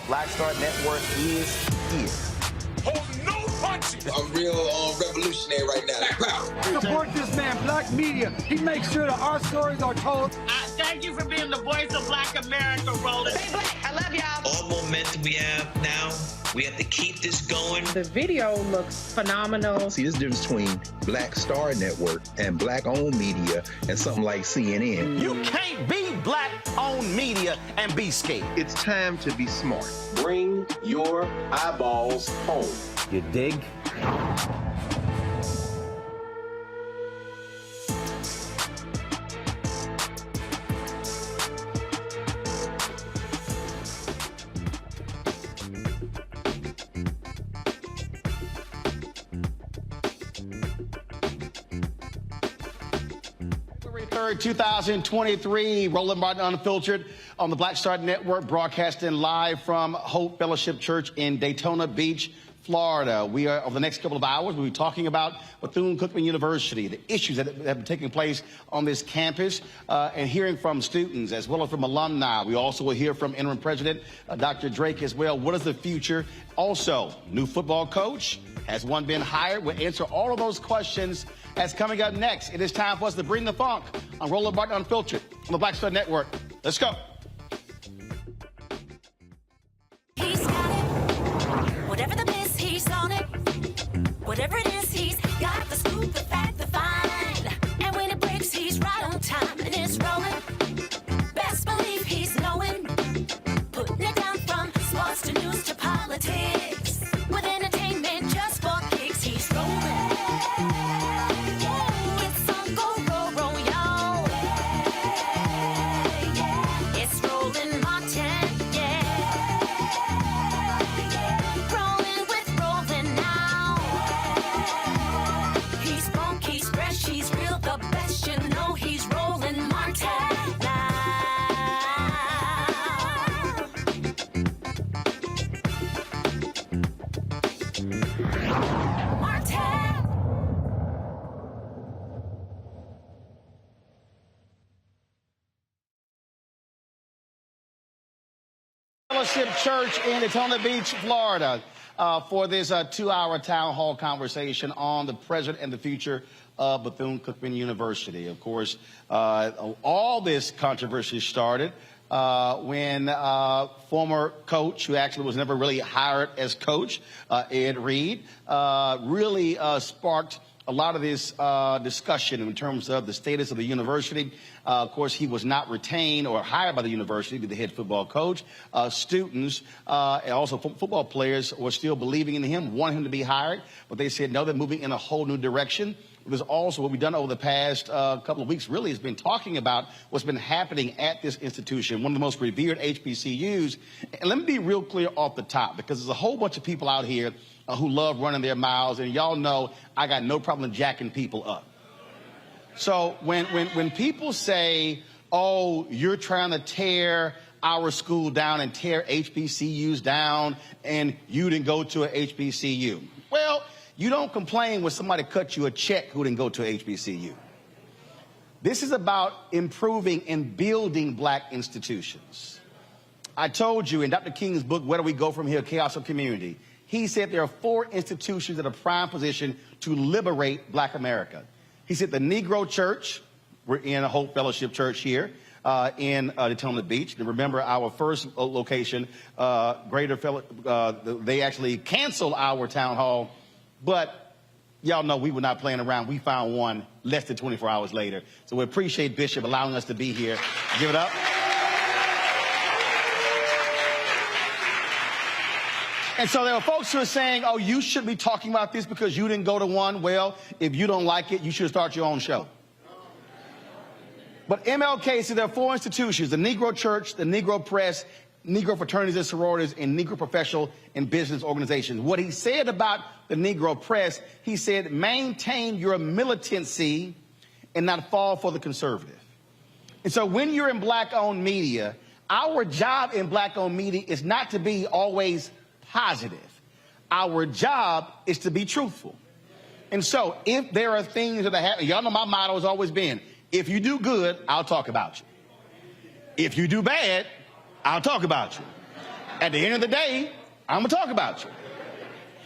Black Star Network is here. Hold no punches. A real revolutionary right now. Black power. Support this man, Black media. He makes sure that our stories are told. Thank you for being the voice of Black America, Roland. Stay black. I love y'all. All momentum we have now, we have to keep this going. The video looks phenomenal. See, there's a difference between Black Star Network and Black-owned media and something like CNN. You can't be Black-owned media and be scared. It's time to be smart. Bring your eyeballs home. You dig? February 3rd, 2023, Roland Martin Unfiltered on the Black Star Network, broadcasting live from Hope Fellowship Church in Daytona Beach, Florida. We are, over the next couple of hours, we'll be talking about Bethune-Cookman University, the issues that have been taking place on this campus, and hearing from students as well as from alumni. We also will hear from interim president, Dr. Drake, as well. What is the future? Also, new football coach. Has one been hired? We'll answer all of those questions as coming up next. It is time for us to bring the funk on Roland Martin Unfiltered on the Black Star Network. Let's go. He's got it. Whatever the miss, he's on it. Whatever it is, he's got the scoop, the fact, the find. And when it breaks, he's right on time and it's rolling. Best believe he's knowing. Putting it down from sports to news to politics. With entertainment just for kicks, he's rolling. It's on go, roll, y'all. It's Roland Martin, yeah. Rolling with Roland now. He's funk, he's fresh, he's real, the best, you know he's Roland Martin now. Fellowship Church in Daytona Beach, Florida, for this 2-hour town hall conversation on the present and the future of Bethune-Cookman University. Of course, all this controversy started when former coach, who actually was never really hired as coach, Ed Reed, really sparked a lot of this discussion in terms of the status of the university. Of course, he was not retained or hired by the university to be the head football coach. Students and also football players were still believing in him, wanting him to be hired, but they said no, they're moving in a whole new direction. It was also what we've done over the past couple of weeks really has been talking about what's been happening at this institution, one of the most revered HBCUs. And let me be real clear off the top, because there's a whole bunch of people out here who love running their mouths, and y'all know I got no problem jacking people up. So when people say, oh, you're trying to tear our school down and tear HBCUs down, and you didn't go to a HBCU. Well, you don't complain when somebody cut you a check who didn't go to a HBCU. This is about improving and building Black institutions. I told you in Dr. King's book, Where Do We Go From Here? Chaos of Community, he said there are 4 institutions that are prime position to liberate Black America. He said the Negro Church, we're in a Hope Fellowship Church here in Daytona Beach. And remember our first location, they actually canceled our town hall, but y'all know we were not playing around. We found one less than 24 hours later. So we appreciate Bishop allowing us to be here. Give it up. And so there are folks who are saying, oh, you should be talking about this because you didn't go to one. Well, if you don't like it, you should start your own show. But MLK said there are 4 institutions, the Negro Church, the Negro Press, Negro fraternities and sororities, and Negro professional and business organizations. What he said about the Negro Press, he said, maintain your militancy and not fall for the conservative. And so when you're in Black-owned media, our job in Black-owned media is not to be always positive. Our job is to be truthful. And so if there are things that are happening, y'all know my motto has always been, if you do good, I'll talk about you. If you do bad, I'll talk about you. At the end of the day, I'm going to talk about you.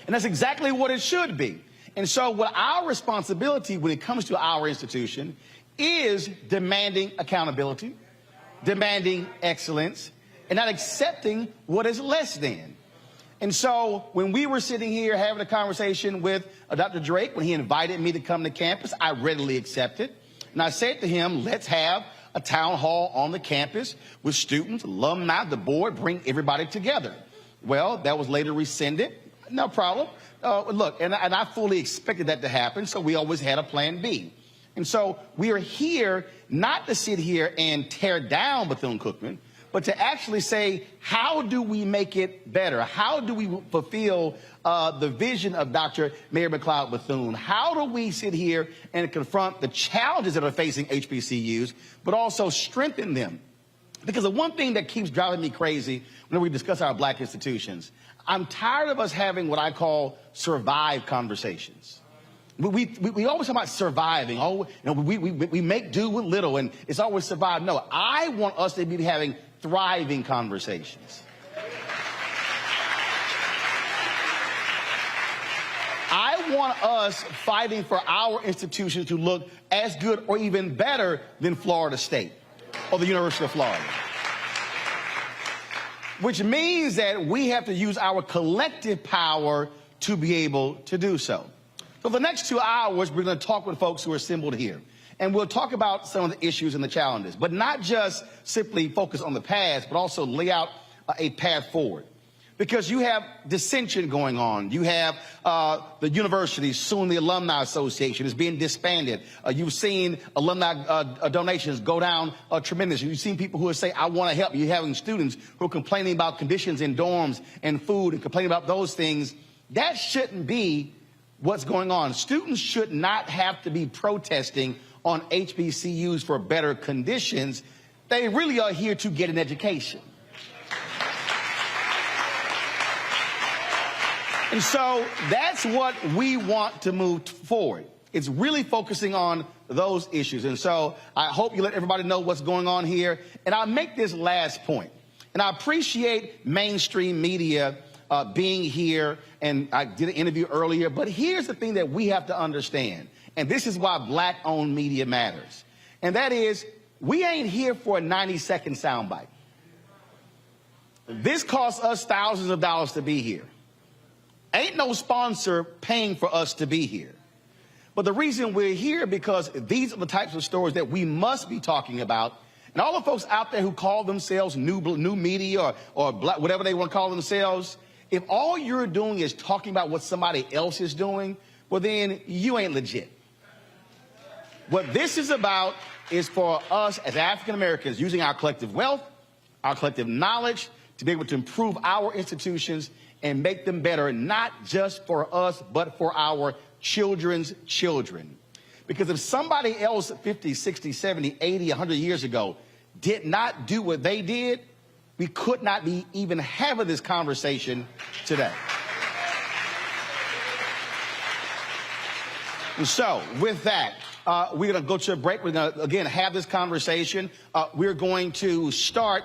And that's exactly what it should be. And so what our responsibility when it comes to our institution is demanding accountability, demanding excellence, and not accepting what is less than. And so when we were sitting here having a conversation with Dr. Drake, when he invited me to come to campus, I readily accepted. And I said to him, let's have a town hall on the campus with students, alumni, the board, bring everybody together. Well, that was later rescinded. No problem. Look, and I fully expected that to happen, so we always had a plan B. And so we are here not to sit here and tear down Bethune-Cookman, but to actually say, how do we make it better? How do we fulfill the vision of Dr. Mayor McLeod Bethune? How do we sit here and confront the challenges that are facing HBCUs, but also strengthen them? Because the one thing that keeps driving me crazy when we discuss our black institutions, I'm tired of us having what I call survive conversations. We always talk about surviving. Oh, we make do with little, and it's always survive. No, I want us to be having thriving conversations. I want us fighting for our institution to look as good or even better than Florida State or the University of Florida. Which means that we have to use our collective power to be able to do so. For the next 2 hours, we're going to talk with folks who are assembled here. And we'll talk about some of the issues and the challenges, but not just simply focus on the past, but also lay out a path forward. Because you have dissension going on. You have the university, soon the Alumni Association, is being disbanded. You've seen alumni donations go down tremendously. You've seen people who are saying, I want to help. You're having students who are complaining about conditions in dorms and food and complaining about those things. That shouldn't be what's going on. Students should not have to be protesting on HBCUs for better conditions. They really are here to get an education. And so that's what we want to move forward. It's really focusing on those issues. And so I hope you let everybody know what's going on here. And I'll make this last point. And I appreciate mainstream media being here. And I did an interview earlier. But here's the thing that we have to understand. And this is why black-owned media matters. And that is, we ain't here for a 90-second soundbite. This costs us thousands of dollars to be here. Ain't no sponsor paying for us to be here. But the reason we're here because these are the types of stories that we must be talking about. And all the folks out there who call themselves new media or black, whatever they want to call themselves, if all you're doing is talking about what somebody else is doing, well, then you ain't legit. What this is about is for us as African Americans using our collective wealth, our collective knowledge to be able to improve our institutions and make them better, not just for us, but for our children's children. Because if somebody else 50, 60, 70, 80, 100 years ago did not do what they did, we could not be even having this conversation today. And so, with that, we're going to go to a break. We're going to, again, have this conversation. We're going to start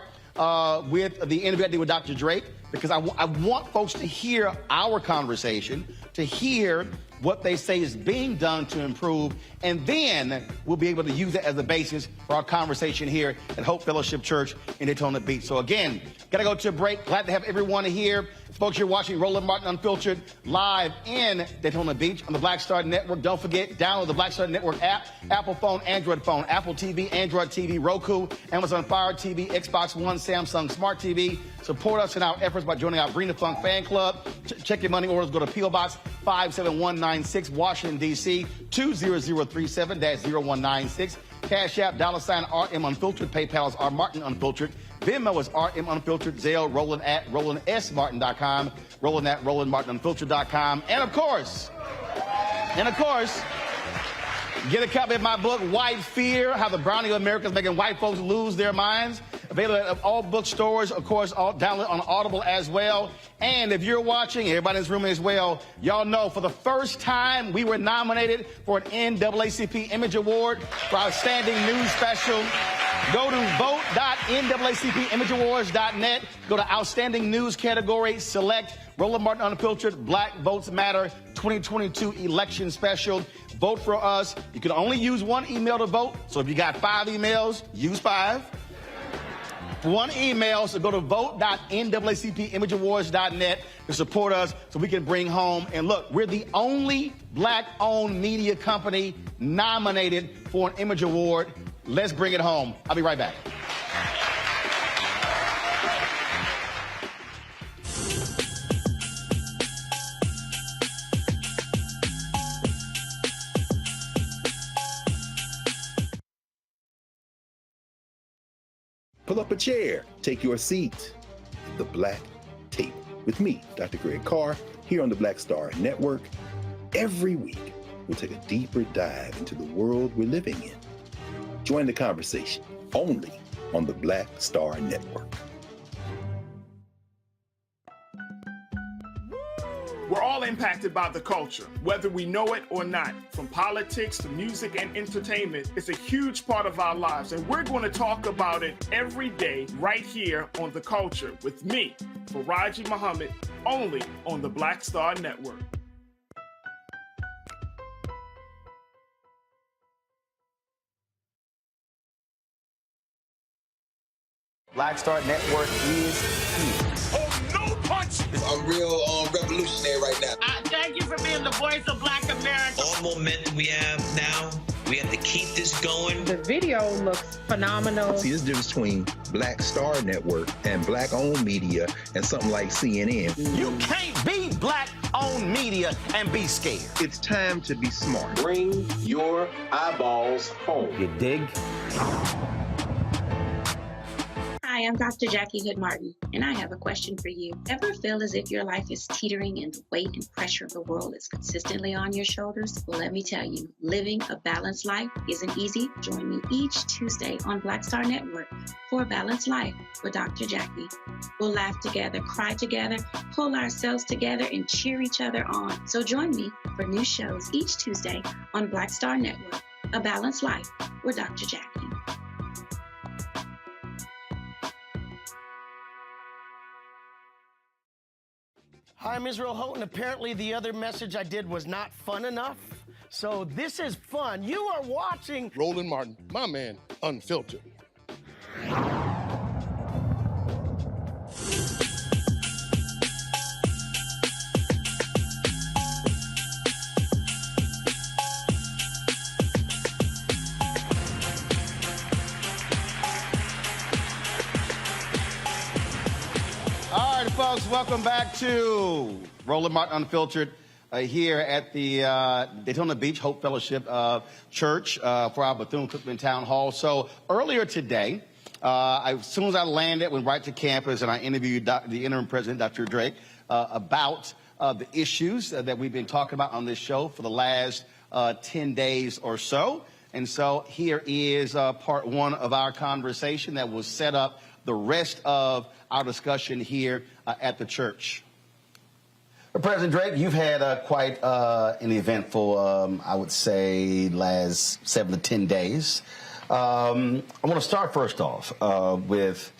with the interview I did with Dr. Drake, because I want folks to hear our conversation, to hear what they say is being done to improve, and then we'll be able to use it as a basis for our conversation here at Hope Fellowship Church in Daytona Beach. So again, got to go to a break. Glad to have everyone here. Folks, you're watching Roland Martin Unfiltered live in Daytona Beach on the Black Star Network. Don't forget, download the Black Star Network app, Apple phone, Android phone, Apple TV, Android TV, Roku, Amazon Fire TV, Xbox One, Samsung Smart TV. Support us in our efforts by joining our Bring the Funk fan club. Check your money orders. Go to P.O. Box 57196, Washington, D.C., 20037-0196. Cash App, $RM Unfiltered. PayPal is R Martin Unfiltered. Venmo is RM Unfiltered. Zelle, Roland at RolandSMartin.com. Roland at RolandMartinUnfiltered.com. And of course, get a copy of my book, White Fear, How the Browning of America is Making White Folks Lose Their Minds. Available at all bookstores, of course, download on Audible as well. And if you're watching, everybody in this room as well, y'all know for the first time we were nominated for an NAACP Image Award for Outstanding News Special. Go to vote.naacpimageawards.net. Go to Outstanding News category, select Roland Martin Unfiltered Black Votes Matter 2022 election special. Vote for us. You can only use one email to vote. So if you got 5 emails, use 5. One email, so go to vote.naacpimageawards.net to support us so we can bring home. And look, we're the only Black-owned media company nominated for an Image Award. Let's bring it home. I'll be right back. Pull up a chair, take your seat at the Black Table with me, Dr. Greg Carr, here on the Black Star Network. Every week, we'll take a deeper dive into the world we're living in. Join the conversation only on the Black Star Network. We're all impacted by the culture, whether we know it or not. From politics to music and entertainment, it's a huge part of our lives, and we're going to talk about it every day right here on The Culture with me, Faraji Muhammad, only on the Black Star Network. Black Star Network is here. Oh, no punch! I'm real revolutionary right now. Thank you for being the voice of Black America. All momentum we have now, we have to keep this going. The video looks phenomenal. See, there's a difference between Black Star Network and Black-owned media and something like CNN. You can't be Black-owned media and be scared. It's time to be smart. Bring your eyeballs home. You dig? Hi, I'm Dr. Jackie Hood Martin, and I have a question for you. Ever feel as if your life is teetering and the weight and pressure of the world is consistently on your shoulders? Well, let me tell you, living a balanced life isn't easy. Join me each Tuesday on Black Star Network for A Balanced Life with Dr. Jackie. We'll laugh together, cry together, pull ourselves together, and cheer each other on. So join me for new shows each Tuesday on Black Star Network, A Balanced Life with Dr. Jackie. Hi, I'm Israel Houghton. Apparently the other message I did was not fun enough. So this is fun. You are watching Roland Martin, my man, Unfiltered. All right, folks, welcome back to Roland Martin Unfiltered here at the Dayton Beach Hope Fellowship Church for our Bethune-Cookman Town Hall. So earlier today, as soon as I landed, went right to campus and I interviewed the interim president, Dr. Drake, about the issues that we've been talking about on this show for the last 10 days or so. And so here is part one of our conversation that will set up the rest of our discussion here at the church. President Drake, you've had quite an eventful, I would say, last 7 to 10 days. I want to start first off with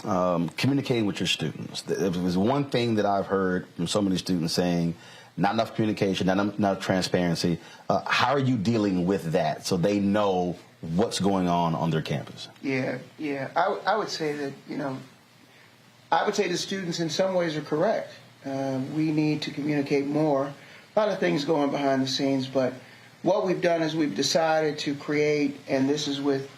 communicating with your students. There was one thing that I've heard from so many students saying, not enough communication, not enough transparency. How are you dealing with that so they know what's going on their campus? Yeah. I would say that, I would say the students in some ways are correct. We need to communicate more. A lot of things going behind the scenes, but what we've done is we've decided to create, and this is with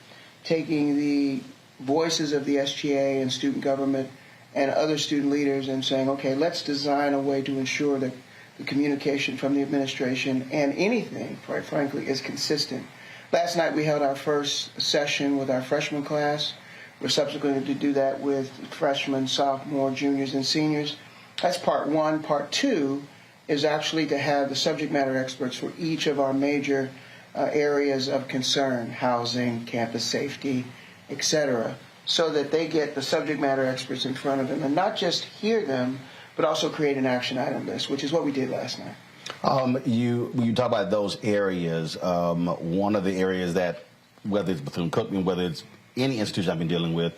taking the voices of the SGA and student government and other student leaders and saying, okay, let's design a way to ensure that the communication from the administration and anything, quite frankly, is consistent. Last night we held our first session with our freshman class. We're subsequently to do that with freshmen, sophomore, juniors, and seniors. That's part one. Part two is actually to have the subject matter experts for each of our major areas of concern, housing, campus safety, etc., so that they get the subject matter experts in front of them and not just hear them, but also create an action item list, which is what we did last night. When you talk about those areas, one of the areas that, whether it's Bethune-Cookman, whether it's any institution I've been dealing with,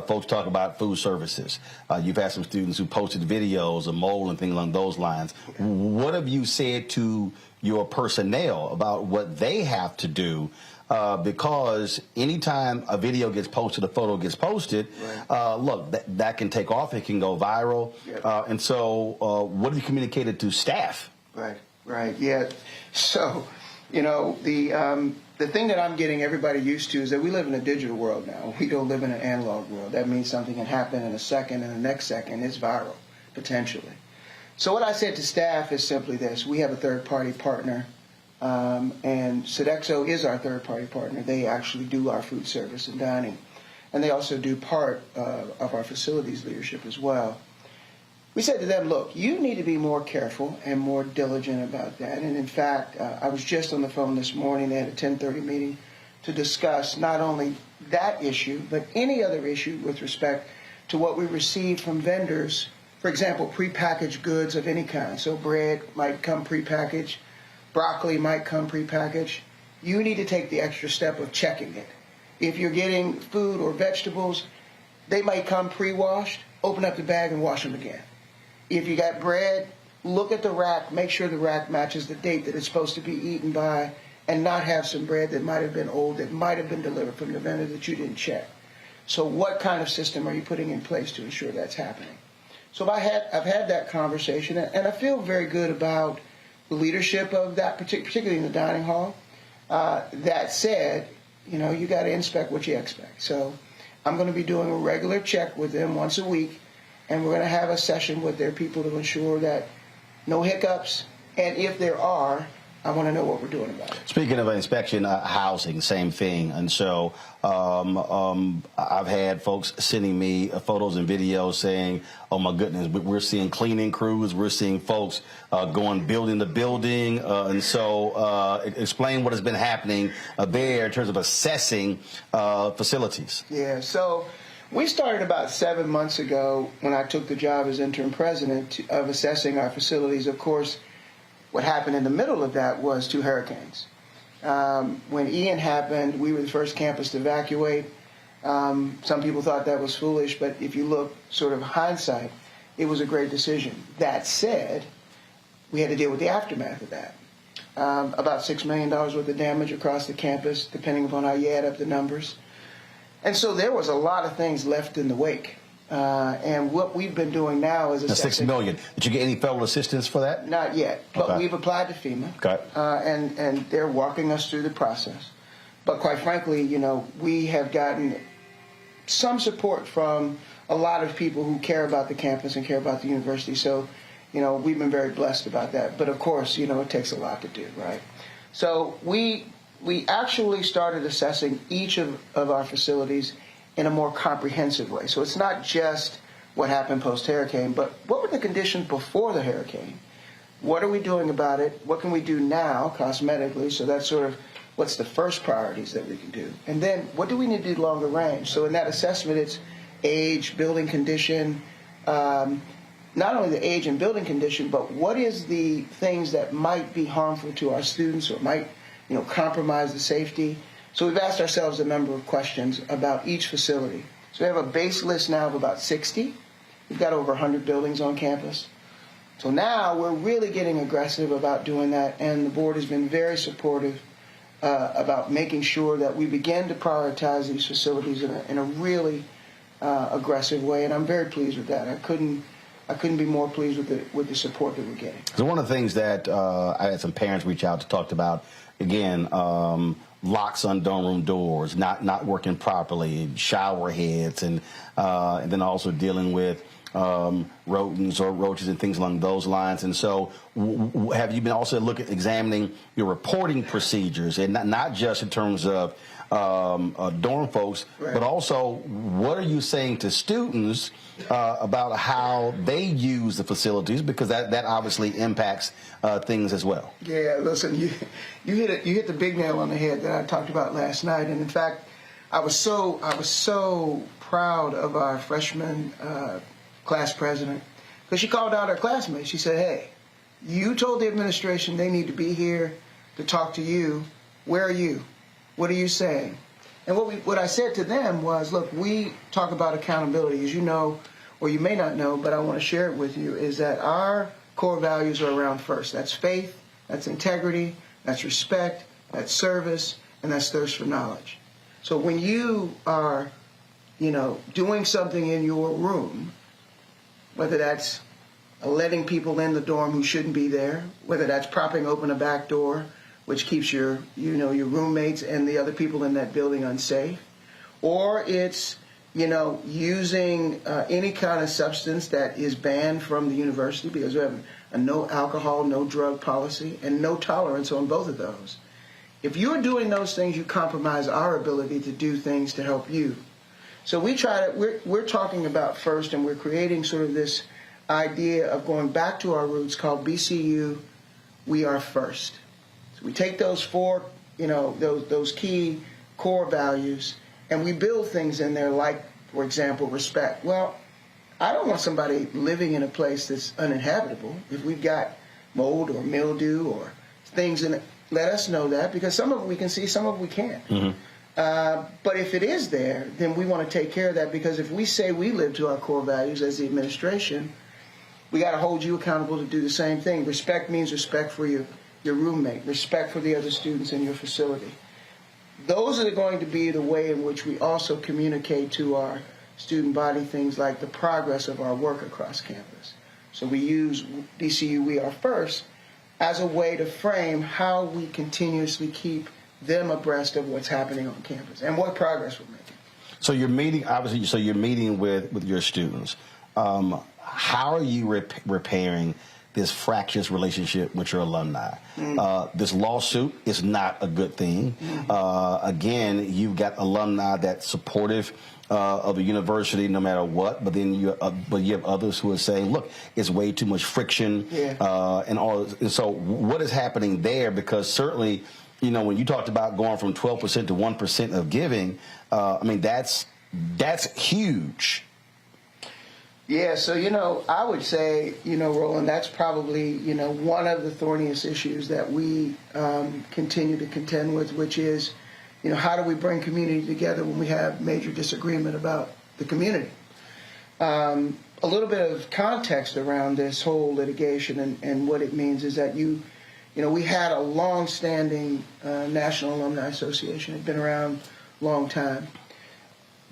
folks talk about food services. You've had some students who posted videos of mold and things along those lines. What have you said to your personnel about what they have to do? Because anytime a video gets posted, a photo gets posted, look, that can take off, it can go viral. And so what have you communicated to staff? Right, yeah. So, you know, the thing that I'm getting everybody used to is that we live in a digital world now. We don't live in an analog world. That means something can happen in a second, and the next second it's viral, potentially. So what I said to staff is simply this. We have a third-party partner, and Sodexo is our third-party partner. They actually do our food service and dining, and they also do part of our facilities leadership as well. We said to them, look, you need to be more careful and more diligent about that. And in fact, I was just on the phone this morning. They had a 10:30 meeting to discuss not only that issue, but any other issue with respect to what we receive from vendors. For example, prepackaged goods of any kind. So bread might come prepackaged, broccoli might come prepackaged. You need to take the extra step of checking it. If you're getting food or vegetables, they might come pre-washed. Open up the bag and wash them again. If you got bread, look at the rack, make sure the rack matches the date that it's supposed to be eaten by, and not have some bread that might have been old, that might have been delivered from the vendor that you didn't check. So what kind of system are you putting in place to ensure that's happening? So I've had that conversation, and I feel very good about the leadership of that, particularly in the dining hall. That said, you know, you got to inspect what you expect. So I'm going to be doing a regular check with them once a week, and we're going to have a session with their people to ensure that no hiccups, and if there are, I want to know what we're doing about it. Speaking of inspection, housing, same thing. And so I've had folks sending me photos and videos saying, oh, my goodness, we're seeing cleaning crews. We're seeing folks going building to building. And so explain what has been happening there in terms of assessing facilities. Yeah, so we started about 7 months ago when I took the job as interim president of assessing our facilities. Of course, what happened in the middle of that was 2 hurricanes. When Ian happened, we were the first campus to evacuate. Some people thought that was foolish, but if you look sort of hindsight, it was a great decision. That said, we had to deal with the aftermath of that. About $6 million worth of damage across the campus, depending upon how you add up the numbers. And so there was a lot of things left in the wake. And what we've been doing now is assessing. $6 million. Did you get any federal assistance for that? Not yet, but we've applied to FEMA. Okay. And they're walking us through the process. But quite frankly, you know, we have gotten some support from a lot of people who care about the campus and care about the university. So, you know, we've been very blessed about that. But of course, you know, it takes a lot to do, right? So we actually started assessing each of our facilities in a more comprehensive way. So it's not just what happened post-hurricane, but what were the conditions before the hurricane? What are we doing about it? What can we do now, cosmetically? So that's sort of what's the first priorities that we can do. And then what do we need to do longer range? So in that assessment, it's age, building condition, not only the age and building condition, but what is the things that might be harmful to our students or might, you know, compromise the safety. So we've asked ourselves a number of questions about each facility. So we have a base list now of about 60. We've got over 100 buildings on campus. So now we're really getting aggressive about doing that, and the board has been very supportive about making sure that we begin to prioritize these facilities in a really aggressive way, and I'm very pleased with that. I couldn't be more pleased with the support that we're getting. So one of the things that I had some parents reach out to talk about, again, locks on dorm room doors, not working properly, shower heads, and then also dealing with rodents or roaches and things along those lines. And so have you been also examining your reporting procedures, and not just in terms of dorm folks, right, but also what are you saying to students about how they use the facilities, because that obviously impacts things as well. Yeah, listen, you hit the big nail on the head that I talked about last night, and in fact, I was so proud of our freshman class president, because she called out her classmates. She said, "Hey, you told the administration they need to be here to talk to you. Where are you? What are you saying?" And what I said to them was, look, we talk about accountability, as you know, or you may not know, but I want to share it with you, is that our core values are around first. That's faith, that's integrity, that's respect, that's service, and that's thirst for knowledge. So when you are, doing something in your room, whether that's letting people in the dorm who shouldn't be there, whether that's propping open a back door, which keeps your roommates and the other people in that building unsafe, or it's, using any kind of substance that is banned from the university, because we have a no alcohol, no drug policy, and no tolerance on both of those. If you're doing those things, you compromise our ability to do things to help you. So we're talking about first, and we're creating sort of this idea of going back to our roots called BCU, we are first. So we take those four, those key core values, and we build things in there like, for example, respect. Well, I don't want somebody living in a place that's uninhabitable. If we've got mold or mildew or things in it, let us know that, because some of it we can see, some of it we can't. Mm-hmm. But if it is there, then we want to take care of that, because if we say we live to our core values as the administration, we got to hold you accountable to do the same thing. Respect means respect for your roommate, respect for the other students in your facility. Those are going to be the way in which we also communicate to our student body things like the progress of our work across campus. So we use BCU We Are First as a way to frame how we continuously keep them abreast of what's happening on campus and what progress we're making. So you're meeting, obviously, you're meeting with your students. How are you repairing this fractious relationship with your alumni? This lawsuit is not a good thing. Again, you've got alumni that's supportive of the university no matter what, but then you have others who are saying, look, it's way too much friction, and all. And so what is happening there? Because certainly, when you talked about going from 12% to 1% of giving, that's huge. Yeah, so, I would say, Roland, that's probably, one of the thorniest issues that we continue to contend with, which is, how do we bring community together when we have major disagreement about the community? A little bit of context around this whole litigation and what it means is that we had a long-standing National Alumni Association. It's been around a long time.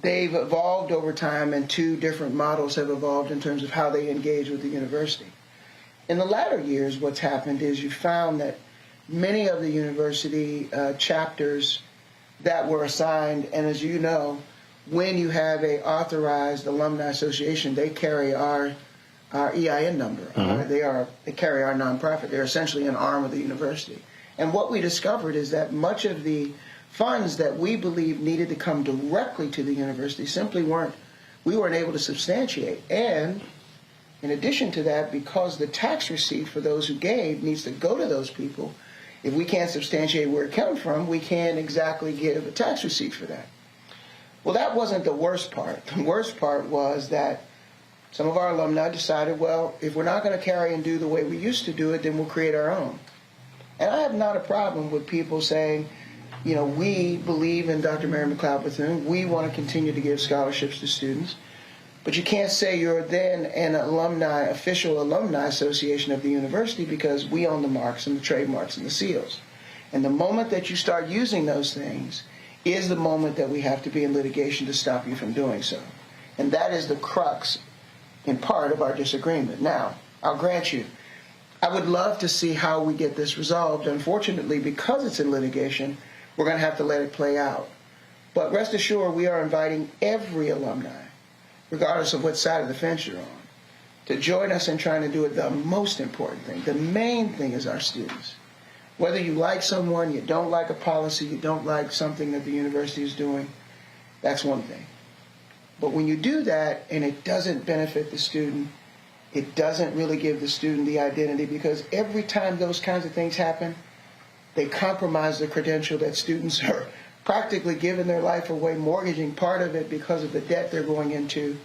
They've evolved over time, and two different models have evolved in terms of how they engage with the university. In the latter years, what's happened is you found that many of the university chapters that were assigned, and as you know, when you have a authorized alumni association, they carry our EIN number. They carry our nonprofit. They're essentially an arm of the university. And what we discovered is that much of the funds that we believe needed to come directly to the university we weren't able to substantiate. And in addition to that, because the tax receipt for those who gave needs to go to those people, if we can't substantiate where it came from, we can't exactly give a tax receipt for that. Well, that wasn't the worst part. The worst part was that some of our alumni decided, well, if we're not going to carry and do the way we used to do it, then we'll create our own. And I have not a problem with people saying, we believe in Dr. Mary McLeod Bethune. We want to continue to give scholarships to students. But you can't say you're then an official alumni association of the university, because we own the marks and the trademarks and the seals. And the moment that you start using those things is the moment that we have to be in litigation to stop you from doing so. And that is the crux, in part, of our disagreement. Now, I'll grant you, I would love to see how we get this resolved. Unfortunately, because it's in litigation, we're going to have to let it play out. But rest assured, we are inviting every alumni, regardless of what side of the fence you're on, to join us in trying to do it. The most important thing, the main thing, is our students. Whether you like someone, you don't like a policy, you don't like something that the university is doing, that's one thing. But when you do that and it doesn't benefit the student, it doesn't really give the student the identity, because every time those kinds of things happen, they compromise the credential that students are practically giving their life away, mortgaging part of it because of the debt they're going into.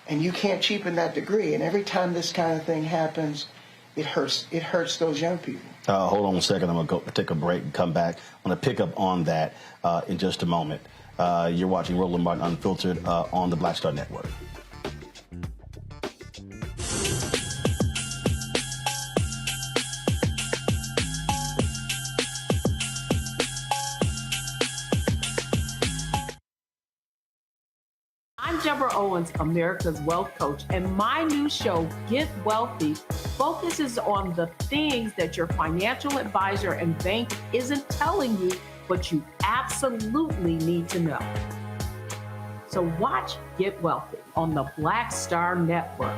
And you can't cheapen that degree. And every time this kind of thing happens, it hurts those young people. Hold on a second. I'm going to go take a break and come back. I'm going to pick up on that in just a moment. You're watching Roland Martin Unfiltered on the Black Star Network. I'm Deborah Owens, America's Wealth Coach, and my new show, Get Wealthy, focuses on the things that your financial advisor and bank isn't telling you, but you absolutely need to know. So watch Get Wealthy on the Black Star Network.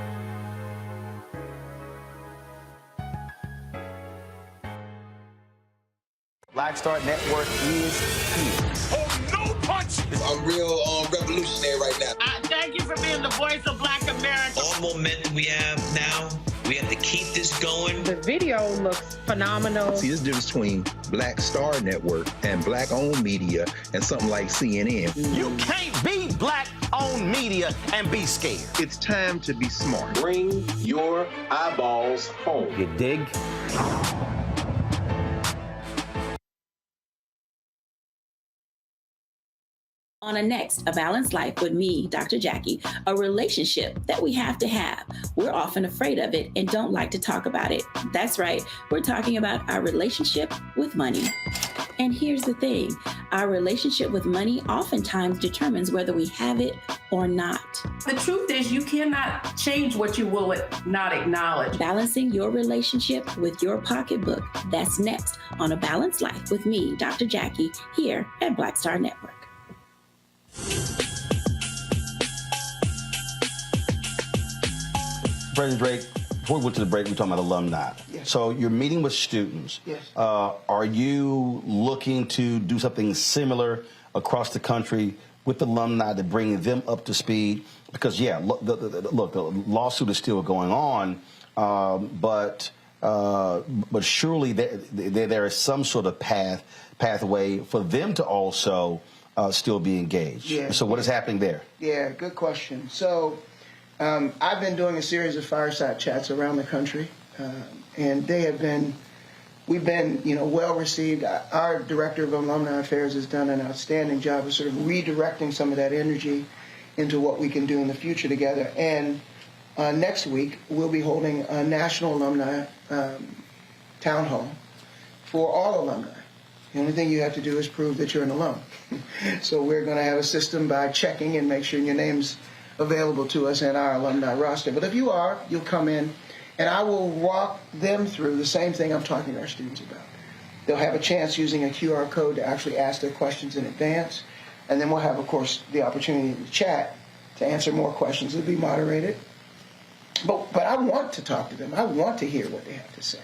Black Star Network is here. Oh, no punch! I'm real revolutionary right now. Thank you for being the voice of Black America. All momentum we have now, we have to keep this going. The video looks phenomenal. See, there's a difference between Black Star Network and black-owned media and something like CNN. You can't be black-owned media and be scared. It's time to be smart. Bring your eyeballs home. You dig? On a next, A Balanced Life with me, Dr. Jackie, a relationship that we have to have. We're often afraid of it and don't like to talk about it. That's right, we're talking about our relationship with money. And here's the thing, our relationship with money oftentimes determines whether we have it or not. The truth is you cannot change what you will not acknowledge. Balancing your relationship with your pocketbook. That's next on A Balanced Life with me, Dr. Jackie, here at Black Star Network. President Drake, before we went to the break, we were talking about alumni. Yes. So you're meeting with students. Yes. Are you looking to do something similar across the country with alumni to bring them up to speed? Because, yeah, look, the lawsuit is still going on, but surely there is some sort of pathway for them to also still be engaged. Yeah. So what is happening there? Yeah, good question. So I've been doing a series of fireside chats around the country, and we've been, well received. Our director of alumni affairs has done an outstanding job of sort of redirecting some of that energy into what we can do in the future together. And next week, we'll be holding a national alumni town hall for all alumni. The only thing you have to do is prove that you're an alum. So we're going to have a system by checking and make sure your name's available to us in our alumni roster. But if you are, you'll come in, and I will walk them through the same thing I'm talking to our students about. They'll have a chance using a QR code to actually ask their questions in advance, and then we'll have, of course, the opportunity in the chat to answer more questions. It'll be moderated. But I want to talk to them. I want to hear what they have to say.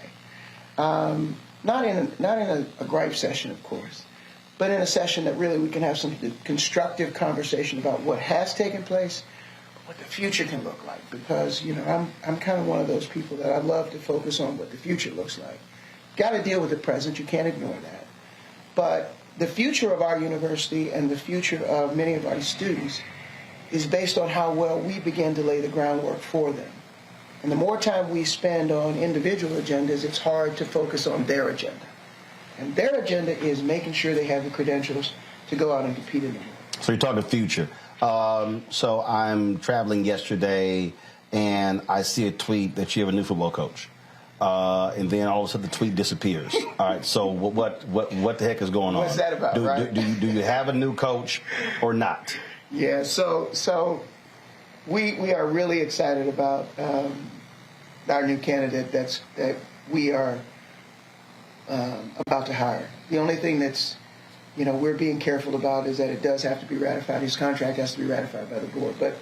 Not in a gripe session, of course, but in a session that really we can have some constructive conversation about what has taken place, what the future can look like. Because, I'm kind of one of those people that I love to focus on what the future looks like. Got to deal with the present. You can't ignore that. But the future of our university and the future of many of our students is based on how well we begin to lay the groundwork for them. And the more time we spend on individual agendas, it's hard to focus on their agenda. And their agenda is making sure they have the credentials to go out and compete in the world. So you're talking future. So I'm traveling yesterday, and I see a tweet that you have a new football coach. And then all of a sudden the tweet disappears. All right, so what the heck is going on? What's that about, right? Do you have a new coach or not? Yeah, so we are really excited about our new candidate that we are about to hire. The only thing that's, we're being careful about is that it does have to be ratified. His contract has to be ratified by the board. But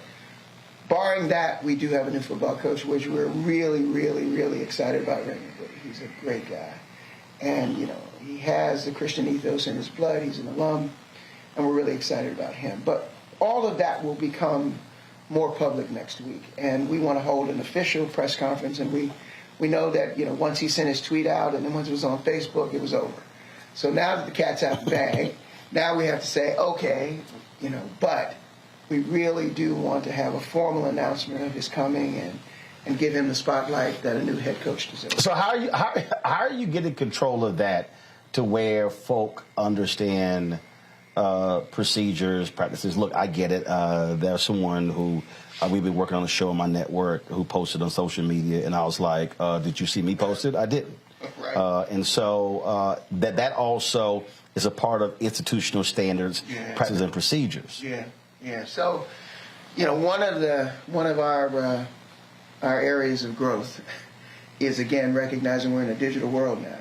barring that, we do have a new football coach, which we're really, really, really excited about. He's a great guy. And, he has the Christian ethos in his blood. He's an alum, and we're really excited about him. But all of that will become more public next week. And we want to hold an official press conference, and we know that, once he sent his tweet out and then once it was on Facebook, it was over. So now that the cat's out the bag, now we have to say, okay, but we really do want to have a formal announcement of his coming and give him the spotlight that a new head coach deserves. So how are you getting control of that to where folk understand procedures, practices? Look, I get it. There's someone who we've been working on a show on my network who posted on social media, and I was like, did you see me post it? I didn't. Right. And so that also is a part of institutional standards, practices, and procedures. Yeah. So, one of our areas of growth is, again, recognizing we're in a digital world now.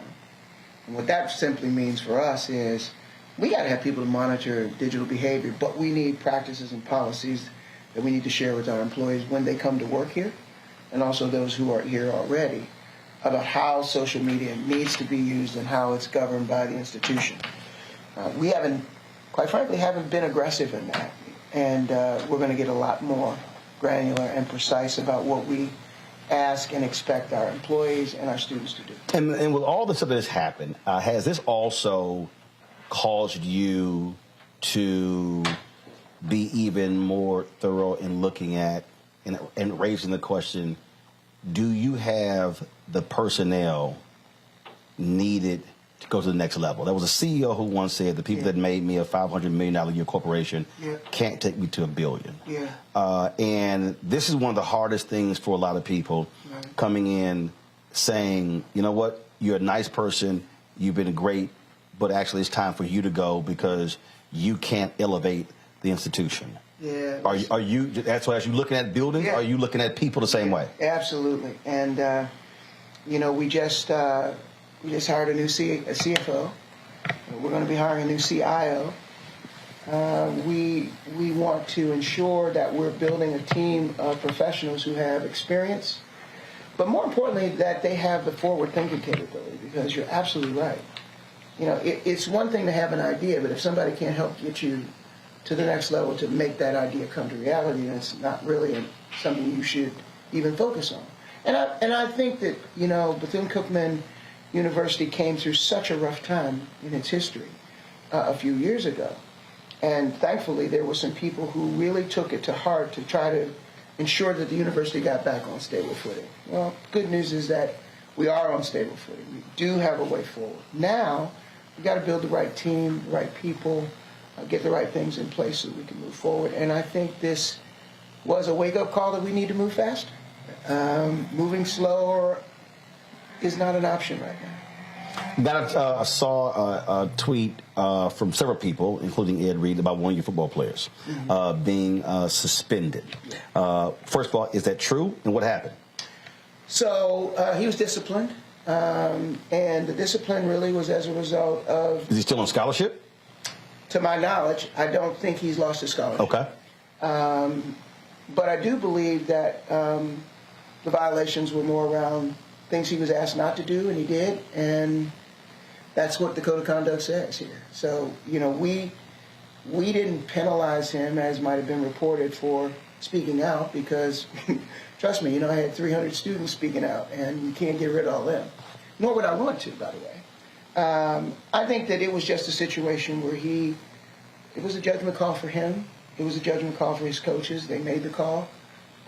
And what that simply means for us is we got to have people to monitor digital behavior, but we need practices and policies that we need to share with our employees when they come to work here, and also those who are here already, about how social media needs to be used and how it's governed by the institution. We quite frankly, haven't been aggressive in that. And we're going to get a lot more granular and precise about what we ask and expect our employees and our students to do. And with all the stuff that has happened, has this also caused you to be even more thorough in looking at and raising the question, do you have the personnel needed to go to the next level? There was a CEO who once said the people that made me a $500 million a year corporation can't take me to $1 billion. And this is one of the hardest things for a lot of people coming in saying, you know what, you're a nice person, you've been great, but actually it's time for you to go because you can't elevate the institution. Are you, that's why as you're looking at buildings, are you looking at people the same way? Absolutely. And, we just hired a new CFO. We're going to be hiring a new CIO. We want to ensure that we're building a team of professionals who have experience, but more importantly, that they have the forward-thinking capability, because you're absolutely right. It's one thing to have an idea, but if somebody can't help get you to the next level to make that idea come to reality, then it's not really something you should even focus on. And I think that, Bethune-Cookman University came through such a rough time in its history a few years ago. And thankfully, there were some people who really took it to heart to try to ensure that the university got back on stable footing. Well, good news is that we are on stable footing. We do have a way forward. Now, we've got to build the right team, the right people, get the right things in place so we can move forward. And I think this was a wake-up call that we need to move faster. Moving slower is not an option right now. I saw a tweet from several people, including Ed Reed, about one of your football players being suspended. First of all, is that true, and what happened? So he was disciplined, and the discipline really was as a result of... Is he still on scholarship? To my knowledge, I don't think he's lost his scholarship. Okay. But I do believe that the violations were more around things he was asked not to do, and he did, and that's what the code of conduct says here. So, we didn't penalize him, as might have been reported, for speaking out, because, trust me, I had 300 students speaking out, and you can't get rid of all them. Nor would I want to, by the way. I think that it was just a situation where it was a judgment call for him. It was a judgment call for his coaches. They made the call.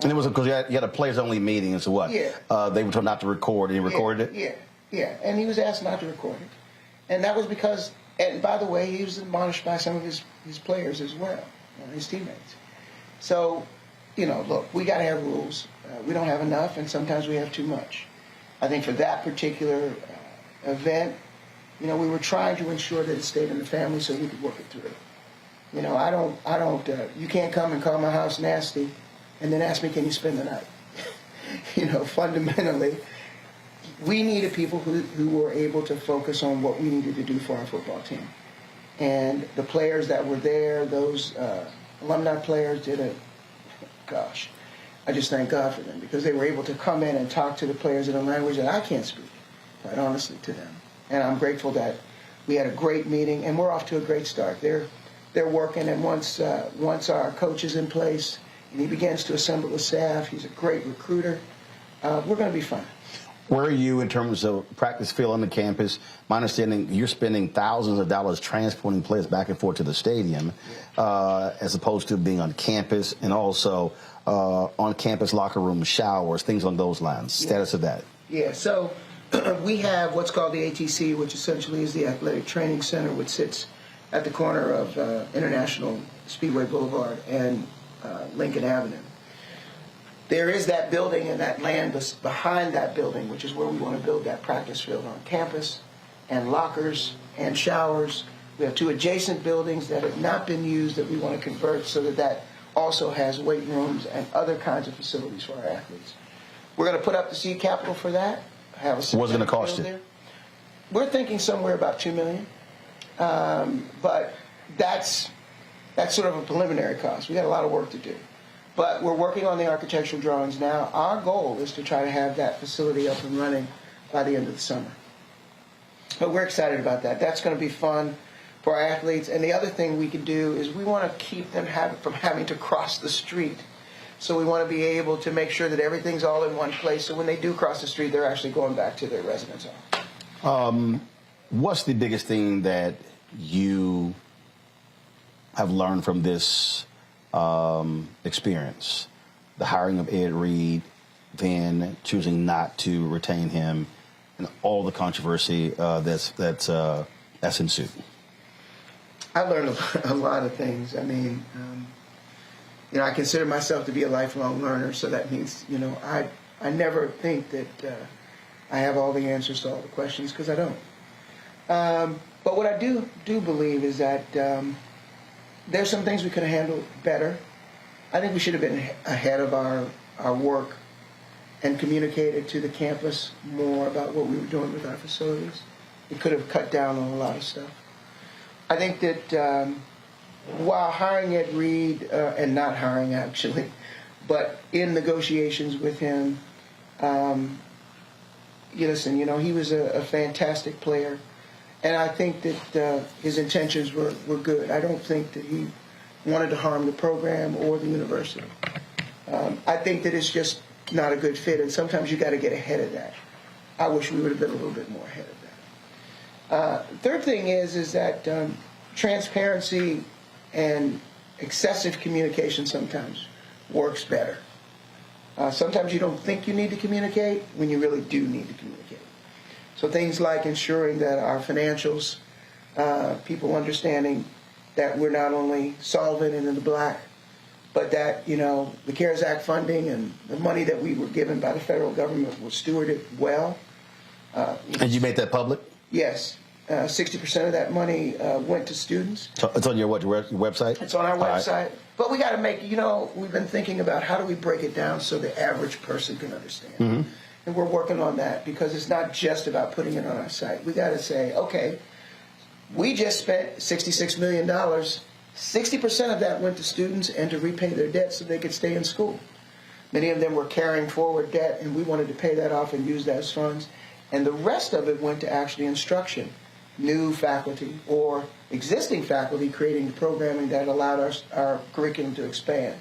And it was because you had a players-only meeting, and so what? Yeah. They were told not to record, and he recorded it? Yeah. And he was asked not to record it. And that was because, and by the way, he was admonished by some of his players as well, his teammates. So, look, we got to have rules. We don't have enough, and sometimes we have too much. I think for that particular event, we were trying to ensure that it stayed in the family so we could work it through. You can't come and call my house nasty and then ask me, can you spend the night? Fundamentally, we needed people who were able to focus on what we needed to do for our football team. And the players that were there, those alumni players did I just thank God for them, because they were able to come in and talk to the players in a language that I can't speak, quite honestly, to them. And I'm grateful that we had a great meeting, and we're off to a great start. They're working, and once our coach is in place and he begins to assemble the staff, he's a great recruiter, we're going to be fine. Where are you in terms of practice field on the campus? My understanding, you're spending thousands of dollars transporting players back and forth to the stadium, as opposed to being on campus, and also on-campus locker room showers, things along those lines. Status of that. Yeah, so we have what's called the ATC, which essentially is the Athletic Training Center, which sits at the corner of International Speedway Boulevard and Lincoln Avenue. There is that building and that land behind that building, which is where we want to build that practice field on campus, and lockers and showers. We have 2 adjacent buildings that have not been used that we want to convert so that that also has weight rooms and other kinds of facilities for our athletes. We're going to put up the seed capital for that. What's it going to cost you? There. We're thinking somewhere about $2 million, but that's sort of a preliminary cost. We got a lot of work to do, but we're working on the architectural drawings now. Our goal is to try to have that facility up and running by the end of the summer. But we're excited about that. That's going to be fun for our athletes. And the other thing we can do is we want to keep them from having to cross the street. So we want to be able to make sure that everything's all in one place. So when they do cross the street, they're actually going back to their residence home. What's the biggest thing that you have learned from this experience? The hiring of Ed Reed, then choosing not to retain him, and all the controversy that's ensued. I learned a lot of things. I mean, I consider myself to be a lifelong learner, so that means, I never think that I have all the answers to all the questions, because I don't. But what I do believe is that there's some things we could have handled better. I think we should have been ahead of our work and communicated to the campus more about what we were doing with our facilities. We could have cut down on a lot of stuff. I think that while hiring Ed Reed, and not hiring actually, but in negotiations with him, he was a fantastic player. And I think that his intentions were good. I don't think that he wanted to harm the program or the university. I think that it's just not a good fit, and sometimes you got to get ahead of that. I wish we would have been a little bit more ahead of that. Third thing is that transparency and excessive communication sometimes works better. Sometimes you don't think you need to communicate when you really do need to communicate. So things like ensuring that our financials, people understanding that we're not only solvent and in the black, but that, the CARES Act funding and the money that we were given by the federal government was stewarded well. And you made that public? Yes. 60% of that money went to students. It's on your website? It's on our website. Right. But we got to make, we've been thinking about how do we break it down so the average person can understand. Mm-hmm. And we're working on that, because it's not just about putting it on our site. We got to say, okay, we just spent $66 million. 60% of that went to students and to repay their debt so they could stay in school. Many of them were carrying forward debt, and we wanted to pay that off and use those funds. And the rest of it went to actually instruction, new faculty or existing faculty creating the programming that allowed our curriculum to expand.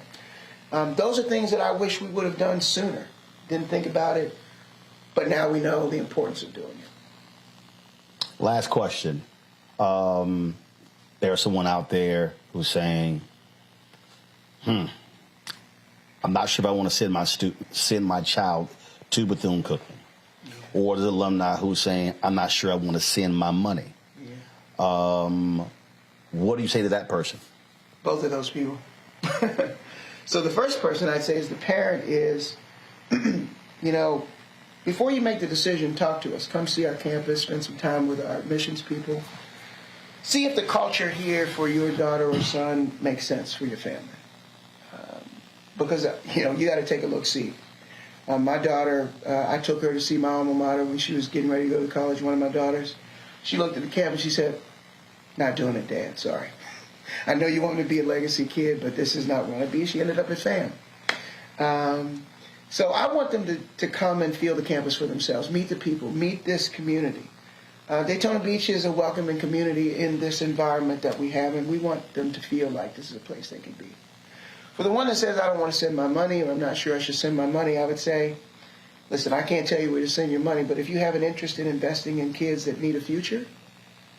Those are things that I wish we would have done sooner. Didn't think about it. But now we know the importance of doing it. Last question. There's someone out there who's saying, I'm not sure if I want to send my child to Bethune-Cookman. Yeah. Or there's alumni who's saying, I'm not sure I want to send my money. Yeah. What do you say to that person? Both of those people. So the first person I'd say is the parent is, before you make the decision, talk to us. Come see our campus, spend some time with our admissions people. See if the culture here for your daughter or son makes sense for your family. Because, you got to take a look-see. My daughter, I took her to see my alma mater when she was getting ready to go to college, one of my daughters. She looked at the campus, she said, not doing it, Dad, sorry. I know you want me to be a legacy kid, but this is not what I want to be. She ended up at FAM. So I want them to come and feel the campus for themselves, meet the people, meet this community. Daytona Beach is a welcoming community in this environment that we have, and we want them to feel like this is a place they can be. For the one that says, I don't want to send my money, or I'm not sure I should send my money, I would say, Listen, I can't tell you where to send your money, but if you have an interest in investing in kids that need a future,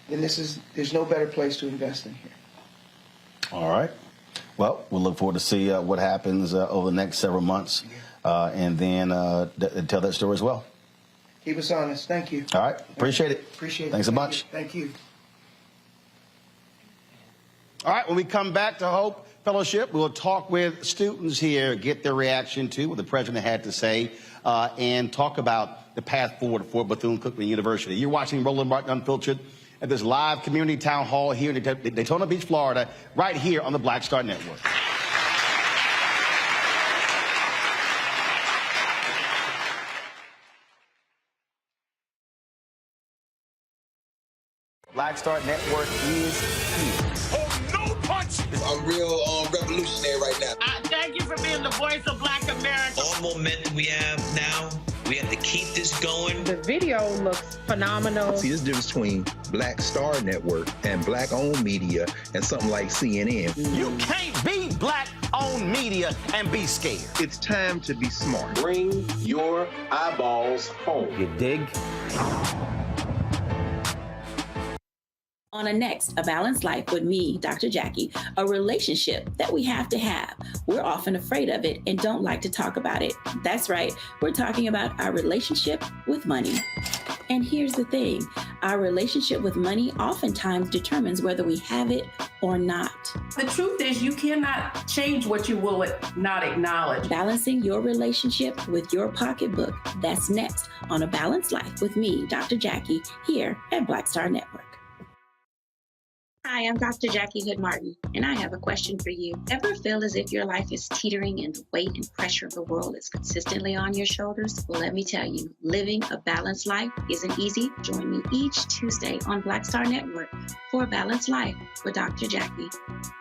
then there's no better place to invest in here. All right. Well, we'll look forward to see what happens over the next several months, and then tell that story as well. Keep us honest. Thank you. All right. Appreciate it. Appreciate it. Thanks a bunch. Thank you. All right. When we come back to Hope Fellowship, we'll talk with students here, get their reaction to what the president had to say, and talk about the path forward for Bethune-Cookman University. You're watching Roland Martin Unfiltered at this live community town hall here in Daytona Beach, Florida, right here on the Black Star Network. Black Star Network is here. Oh, no punch! I'm real revolutionary right now. Thank you for being the voice of Black America. All momentum we have now, we have to keep this going. The video looks phenomenal. See, there's a difference between Black Star Network and black-owned media and something like CNN. You can't be black-owned media and be scared. It's time to be smart. Bring your eyeballs home. You dig? On a next, A Balanced Life with me, Dr. Jackie, a relationship that we have to have. We're often afraid of it and don't like to talk about it. That's right, we're talking about our relationship with money. And here's the thing, our relationship with money oftentimes determines whether we have it or not. The truth is you cannot change what you will not acknowledge. Balancing your relationship with your pocketbook. That's next on A Balanced Life with me, Dr. Jackie, here at Black Star Network. Hi, I'm Dr. Jackie Hood Martin, and I have a question for you. Ever feel as if your life is teetering and the weight and pressure of the world is consistently on your shoulders? Well, let me tell you, living a balanced life isn't easy. Join me each Tuesday on Black Star Network for A Balanced Life with Dr. Jackie.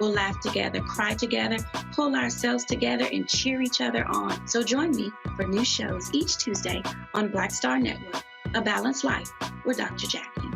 We'll laugh together, cry together, pull ourselves together, and cheer each other on. So join me for new shows each Tuesday on Black Star Network, A Balanced Life with Dr. Jackie.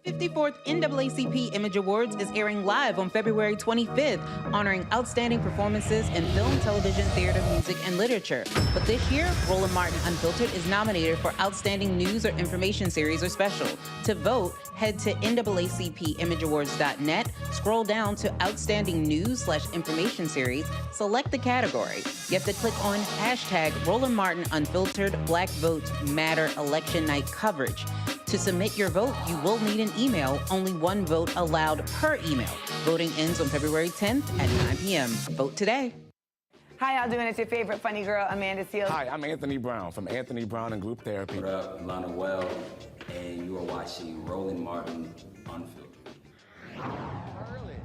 54th NAACP Image Awards is airing live on February 25th, honoring outstanding performances in film, television, theater, music, and literature. But this year, Roland Martin Unfiltered is nominated for Outstanding News or Information Series or Special. To vote, head to NAACPImageAwards.net, scroll down to Outstanding News/Information Series, select the category. You have to click on hashtag Roland Martin Unfiltered Black Votes Matter Election Night Coverage. To submit your vote, you will need an email. Only one vote allowed per email. Voting ends on February 10th at 9 p.m. Vote today. Hi, y'all doing? It's your favorite funny girl, Amanda Seals. Hi, I'm Anthony Brown from Anthony Brown and Group Therapy. What up, I'm Lana Well, and you are watching Roland Martin Unfiltered. Early.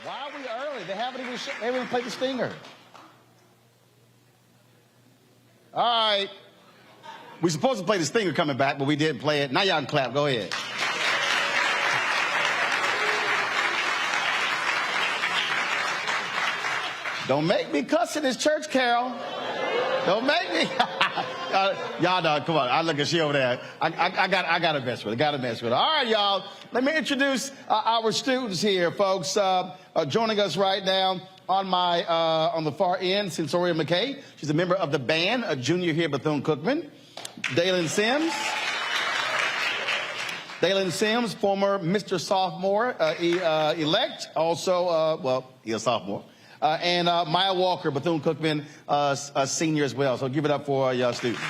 Why are we early? They haven't even played the stinger. All right. We're supposed to play the stinger coming back, but we didn't play it. Now y'all can clap. Go ahead. Don't make me cuss in this church, Carol. Don't make me. Y'all know, come on. I look at she over there. I got to mess with it. Got to mess with it. All right, y'all. Let me introduce our students here, folks. Joining us right now on the far end, Sensoria McKay. She's a member of the band, a junior here at Bethune-Cookman. Dayton Sims, former Mr. Sophomore elect, also, he's a sophomore. And Maya Walker, Bethune-Cookman, a senior as well. So give it up for y'all students.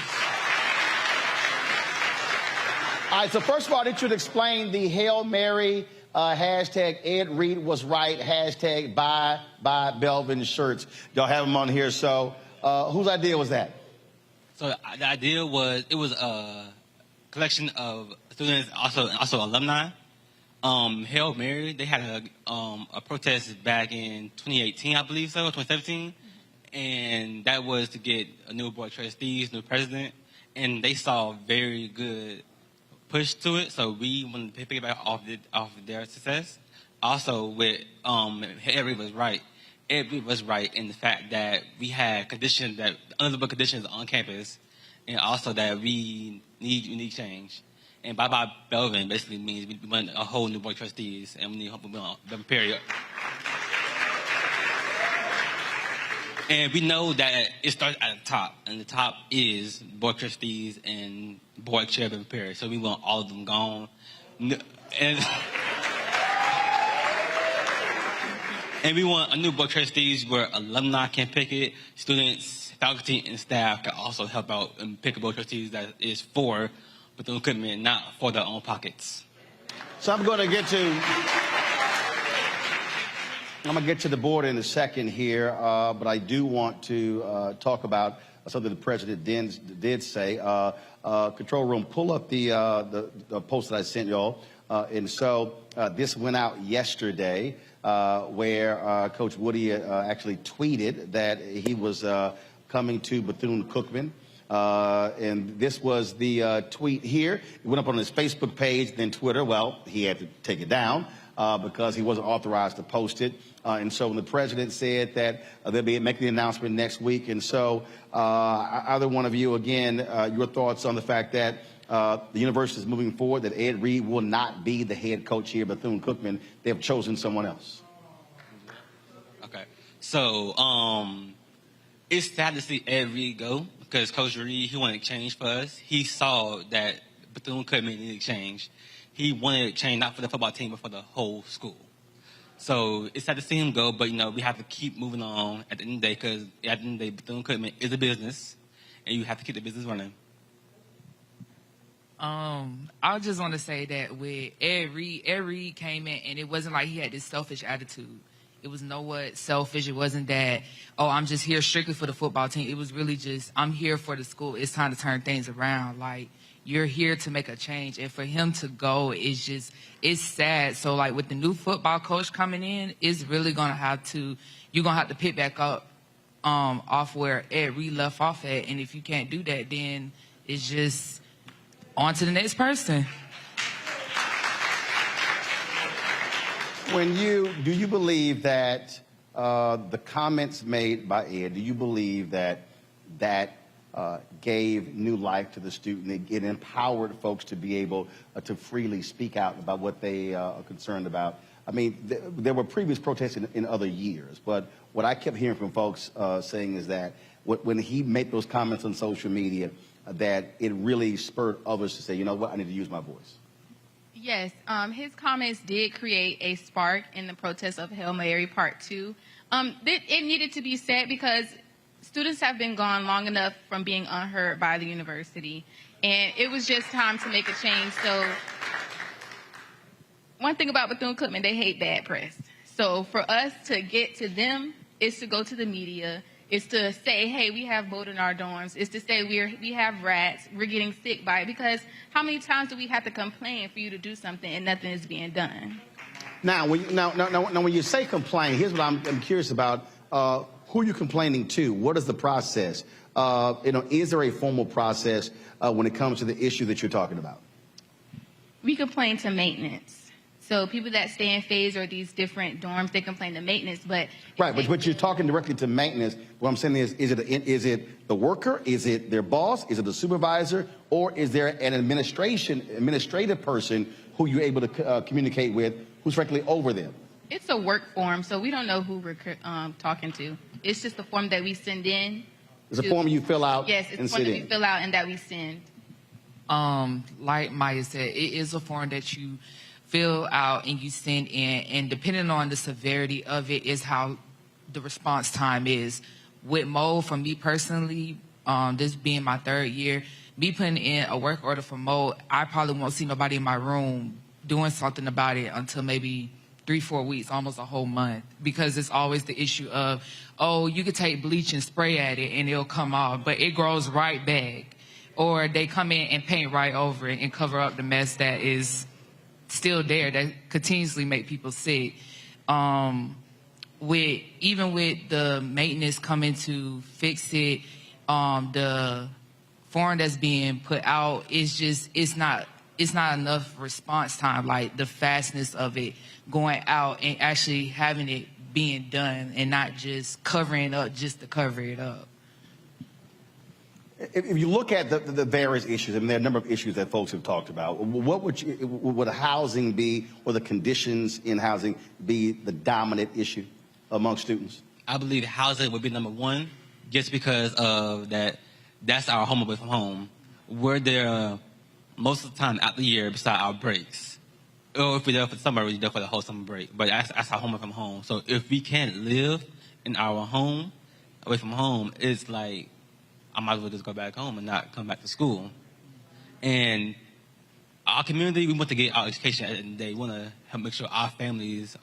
All right, so first of all, I need you to explain the Hail Mary, hashtag Ed Reed was right, hashtag buy Belvin shirts. Y'all have them on here. So whose idea was that? So the idea was, it was a collection of students, also alumni. Hail Mary, they had a protest back in 2018, I believe so, 2017. And that was to get a new board of trustees, new president. And they saw a very good push to it, so we wanted to piggyback off their success. Also with Ed was right. Ed was right in the fact that we had conditions that unlivable conditions on campus, and also that we need unique change. And bye-bye Belvin basically means we want a whole new board of trustees, and we need Belvin period. And we know that it starts at the top, and the top is board of trustees and board chair Belvin period. So we want all of them gone. And we want a new board of trustees where alumni can pick it, students, faculty, and staff can also help out and pick a board of trustees that is for Bethune-Cookman, not for their own pockets. So I'm going to get to the board in a second here, but I do want to talk about something the president did say. Control room, pull up the post that I sent y'all. And so this went out yesterday, where Coach Woody actually tweeted that he was coming to Bethune-Cookman. And this was the tweet here. It went up on his Facebook page, then Twitter. Well, he had to take it down because he wasn't authorized to post it. And so when the president said that they'll be making the announcement next week. And so either one of you, again, your thoughts on the fact that the university is moving forward, that Ed Reed will not be the head coach here at Bethune-Cookman. They have chosen someone else. Okay. So it's sad to see Ed Reed go because Coach Reed, he wanted change for us. He saw that Bethune-Cookman needed change. He wanted change not for the football team, but for the whole school. So it's sad to see him go, but, you know, we have to keep moving on at the end of the day because at the end of the day, Bethune-Cookman is a business, and you have to keep the business running. I just want to say that with Ed Reed came in, and it wasn't like he had this selfish attitude. It was selfish. It wasn't that, oh, I'm just here strictly for the football team. It was really just, I'm here for the school. It's time to turn things around. Like, you're here to make a change. And for him to go, it's sad. So, like, with the new football coach coming in, it's really going to have to, you're going to have to pick back up off where Ed Reed left off at. And if you can't do that, then it's just on to the next person. Do you believe that the comments made by Ed, do you believe that gave new life to the student? It empowered folks to be able to freely speak out about what they are concerned about. I mean, there were previous protests in other years, but what I kept hearing from folks saying is that when he made those comments on social media, that it really spurred others to say, you know what, I need to use my voice. Yes, his comments did create a spark in the protest of Hail Mary Part 2. It needed to be said because students have been gone long enough from being unheard by the university, and it was just time to make a change. So one thing about Bethune-Cookman, they hate bad press. So for us to get to them is to go to the media, is to say, hey, we have mold in our dorms, is to say we have rats, we're getting sick by it, because how many times do we have to complain for you to do something and nothing is being done? Now, when you say complain, here's what I'm curious about. Who are you complaining to? What is the process? Is there a formal process when it comes to the issue that you're talking about? We complain to maintenance. So people that stay in phase or these different dorms, they complain to maintenance, but... Right, but you're talking directly to maintenance. What I'm saying is it the worker? Is it their boss? Is it the supervisor? Or is there an administrative person who you're able to communicate with who's frankly over them? It's a work form, so we don't know who we're talking to. It's just a form that we send in. It's a form you fill out. Yes, it's a form that we fill out and that we send. Like Maya said, it is a form that you fill out and you send in, and depending on the severity of it is how the response time is. With mold, for me personally, this being my 3rd year, me putting in a work order for mold, I probably won't see nobody in my room doing something about it until maybe 3-4 weeks, almost a whole month, because it's always the issue of, oh, you could take bleach and spray at it and it'll come off, but it grows right back. Or they come in and paint right over it and cover up the mess that is still there, that continuously make people sick. Even with the maintenance coming to fix it, the form that's being put out, it's not enough response time, like the fastness of it going out and actually having it being done and not just covering up just to cover it up. If you look at the various issues, I mean, there are a number of issues that folks have talked about. What would housing be, or the conditions in housing be the dominant issue among students? I believe housing would be number one, just because of that. That's our home away from home. We're there most of the time out the year, beside our breaks. Or if we're there for the summer, we're there for the whole summer break. But that's our home away from home. So if we can't live in our home away from home, it's like I might as well just go back home and not come back to school. And our community, we want to get our education at the end of the day. We want to help make sure our families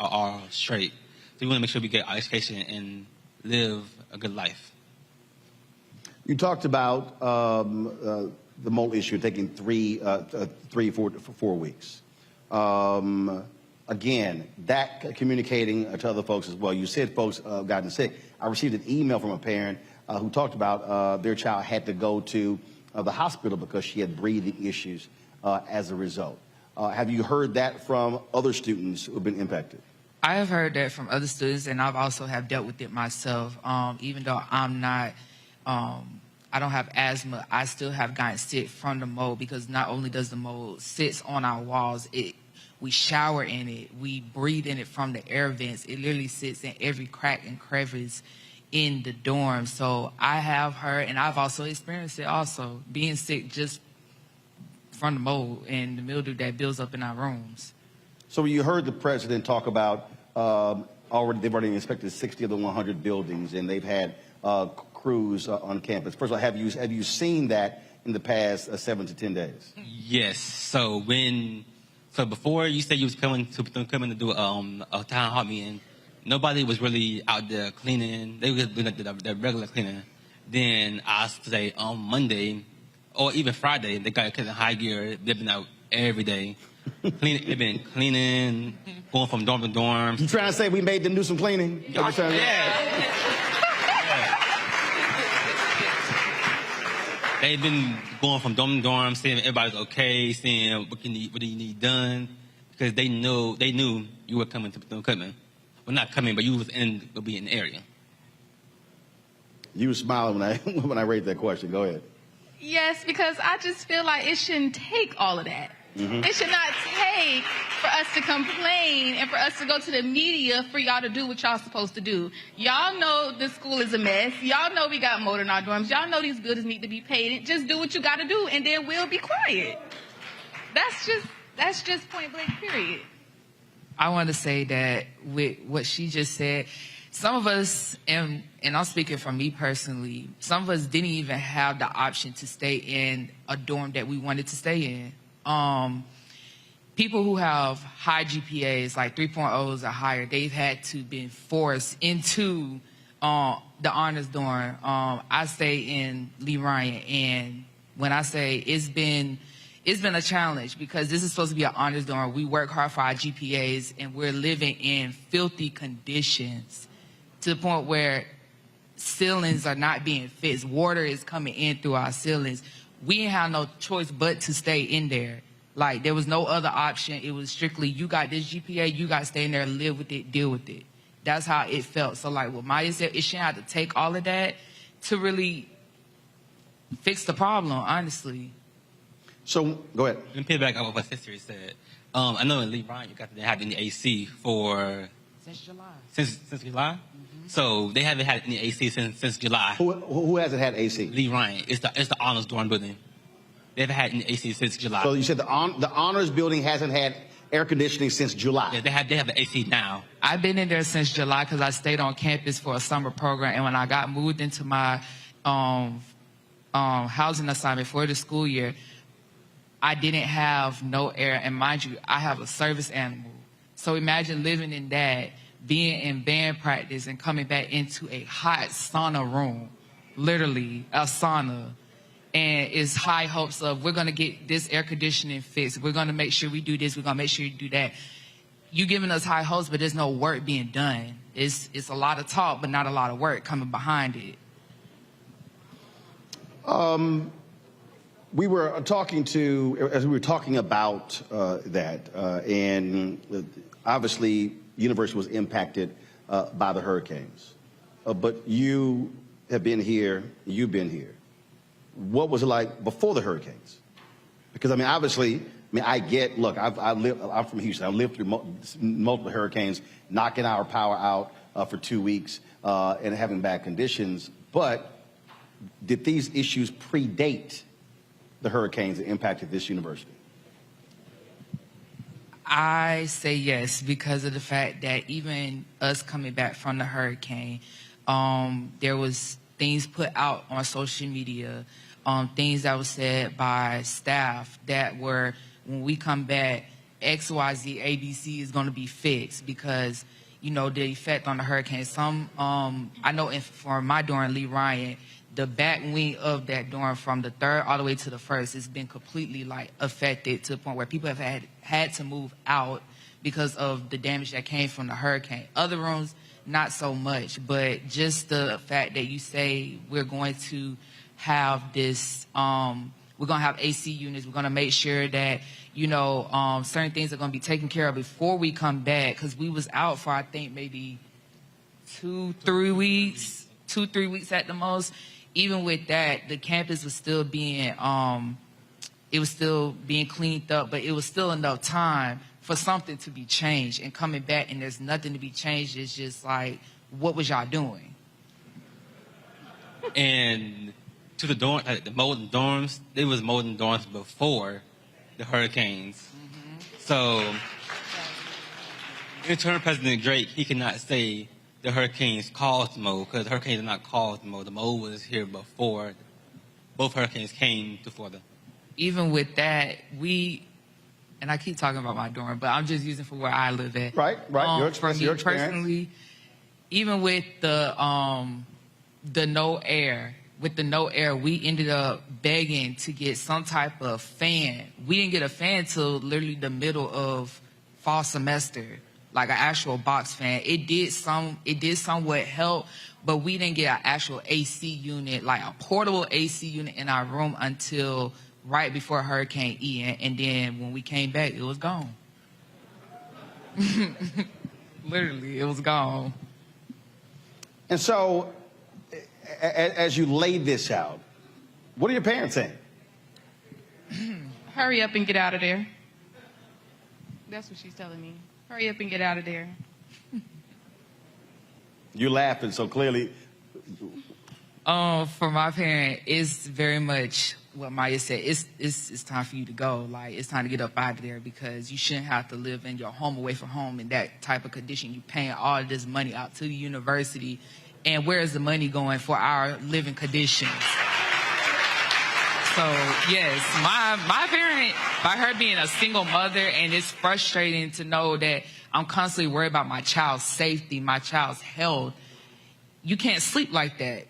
are straight. So we want to make sure we get our education and live a good life. You talked about the mold issue taking 4 weeks. Again, that communicating to other folks as well. You said folks gotten sick. I received an email from a parent who talked about their child had to go to the hospital because she had breathing issues as a result. Have you heard that from other students who have been impacted? I have heard that from other students, and I've also have dealt with it myself. Even though I'm not, I don't have asthma, I still have gotten sick from the mold, because not only does the mold sits on our walls, we shower in it, we breathe in it from the air vents. It literally sits in every crack and crevice in the dorm. So I have heard, and I've also experienced it also, being sick just from the mold and the mildew that builds up in our rooms. So you heard the president talk about they've already inspected 60 of the 100 buildings, and they've had crews on campus. First of all, have you seen that in the past 7 to 10 days? Yes. So before you said you was coming to do a town hall meeting, nobody was really out there cleaning. They were doing the regular cleaning. Then I say on Monday or even Friday, they got in high gear. They've been out every day. They've been cleaning, going from dorm to dorm. You trying to say we made them do some cleaning? Yeah. They've been going from dorm to dorm, seeing if everybody's okay, seeing what do you need done, because they knew you were coming to Bethune-Cookman. Well, not coming, but you will be in the area. You were smiling when I raised that question. Go ahead. Yes, because I just feel like it shouldn't take all of that. Mm-hmm. It should not take for us to complain and for us to go to the media for y'all to do what y'all supposed to do. Y'all know the school is a mess. Y'all know we got mold in our dorms. Y'all know these buildings need to be painted. Just do what you got to do, and then we'll be quiet. That's just point blank, period. I want to say that with what she just said, some of us, and I'm speaking for me personally, some of us didn't even have the option to stay in a dorm that we wanted to stay in. People who have high GPAs, like 3.0s or higher, they've had to been forced into the honors dorm. I stay in Lee Ryan, and when I say it's been a challenge, because this is supposed to be an honors dorm. We work hard for our GPAs, and we're living in filthy conditions to the point where ceilings are not being fixed. Water is coming in through our ceilings. We didn't have no choice but to stay in there. Like, there was no other option. It was strictly, you got this GPA, you got to stay in there, live with it, deal with it. That's how it felt. So, like what Maya said, it shouldn't have to take all of that to really fix the problem, honestly. So, go ahead. Let me piggyback on what Sister said. I know in Lee Ryan, you got to have any AC for... Since July. Since July? Mm-hmm. So they haven't had any AC since July. Who hasn't had AC? Lee Ryan. It's the honors dorm building. They haven't had any AC since July. So you said the honors building hasn't had air conditioning since July? Yeah, they have the AC now. I've been in there since July because I stayed on campus for a summer program, and when I got moved into my housing assignment for the school year, I didn't have no air, and mind you, I have a service animal. So imagine living in that, being in band practice and coming back into a hot sauna room, literally a sauna. And it's high hopes of, we're going to get this air conditioning fixed. We're going to make sure we do this. We're going to make sure you do that. You giving us high hopes, but there's no work being done. It's a lot of talk, but not a lot of work coming behind it. We were talking about that, and obviously, University was impacted by the hurricanes. But you have been here, you've been here. what was it like before the hurricanes? Because, I mean, obviously, look, I'm from Houston. I've lived through multiple hurricanes, knocking our power out for 2 weeks and having bad conditions. But did these issues predate the hurricanes that impacted this university? I say yes, because of the fact that even us coming back from the hurricane, there was things put out on social media, things that were said by staff that were, when we come back, X, Y, Z, ABC is going to be fixed because, you know, the effect on the hurricane. Some, I know for my dorm, Lee Ryan, the back wing of that dorm from the 3rd all the way to the 1st has been completely like affected to the point where people have had to move out because of the damage that came from the hurricane. Other rooms, not so much, but just the fact that you say we're going to have this, we're going to have AC units, we're going to make sure that, you know, certain things are going to be taken care of before we come back, because we was out for, I think, maybe 2-3 weeks at the most. Even with that, the campus was still being, it was still being cleaned up, but it was still enough time for something to be changed. And coming back and there's nothing to be changed, it's just like, what was y'all doing? And to the dorm, like the molten dorms, there was molten dorms before the hurricanes. Mm-hmm. So, interim President Drake, he cannot say the hurricanes caused mold, because the hurricanes did not cause mold. The mold was here before both hurricanes came to Florida. Even with that, and I keep talking about my dorm, but I'm just using for where I live at. Right. Your experience. Personally, even with the no air, we ended up begging to get some type of fan. We didn't get a fan till literally the middle of fall semester, like an actual box fan. It did somewhat help, but we didn't get an actual AC unit, like a portable AC unit in our room until right before Hurricane Ian. And then when we came back, it was gone. Literally, it was gone. And so, as you laid this out, what are your parents saying? Hurry up and get out of there. That's what she's telling me. Hurry up and get out of there. You're laughing, so clearly. For my parent, it's very much what Maya said. It's time for you to go. Like, it's time to get up out of there, because you shouldn't have to live in your home away from home in that type of condition. You paying all of this money out to the university, and where is the money going for our living conditions? So, yes, my parent, by her being a single mother, and it's frustrating to know that I'm constantly worried about my child's safety, my child's health. You can't sleep like that.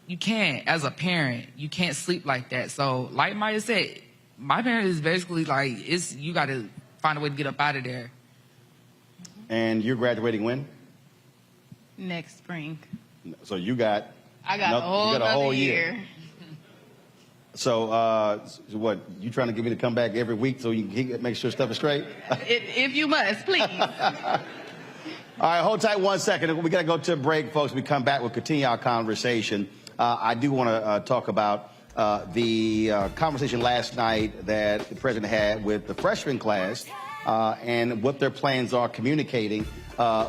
You can't, as a parent, you can't sleep like that. So, like Maya said, my parent is basically like, you got to find a way to get up out of there. And you're graduating when? Next spring. So I got a whole year. So, what, you trying to get me to come back every week so you can make sure stuff is straight? If you must, please. All right, hold tight 1 second. We got to go to a break, folks. We come back, we'll continue our conversation. I do want to talk about the conversation last night that the president had with the freshman class and what their plans are communicating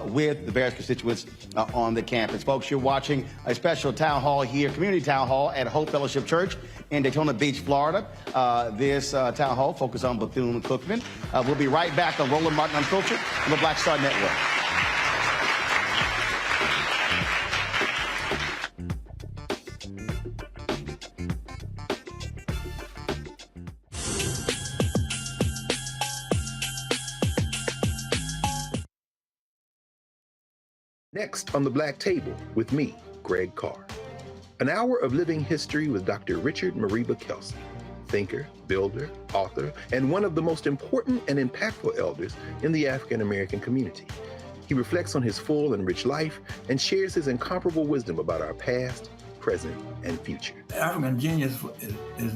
with the various constituents on the campus. Folks, you're watching a special town hall here, community town hall at Hope Fellowship Church in Daytona Beach, Florida. This town hall focused on Bethune-Cookman. We'll be right back on Roland Martin Unfiltered on the Black Star Network. Next on the Black Table with me, Greg Carr. An hour of living history with Dr. Richard Mariba Kelsey, thinker, builder, author, and one of the most important and impactful elders in the African American community. He reflects on his full and rich life and shares his incomparable wisdom about our past, present, and future. African genius is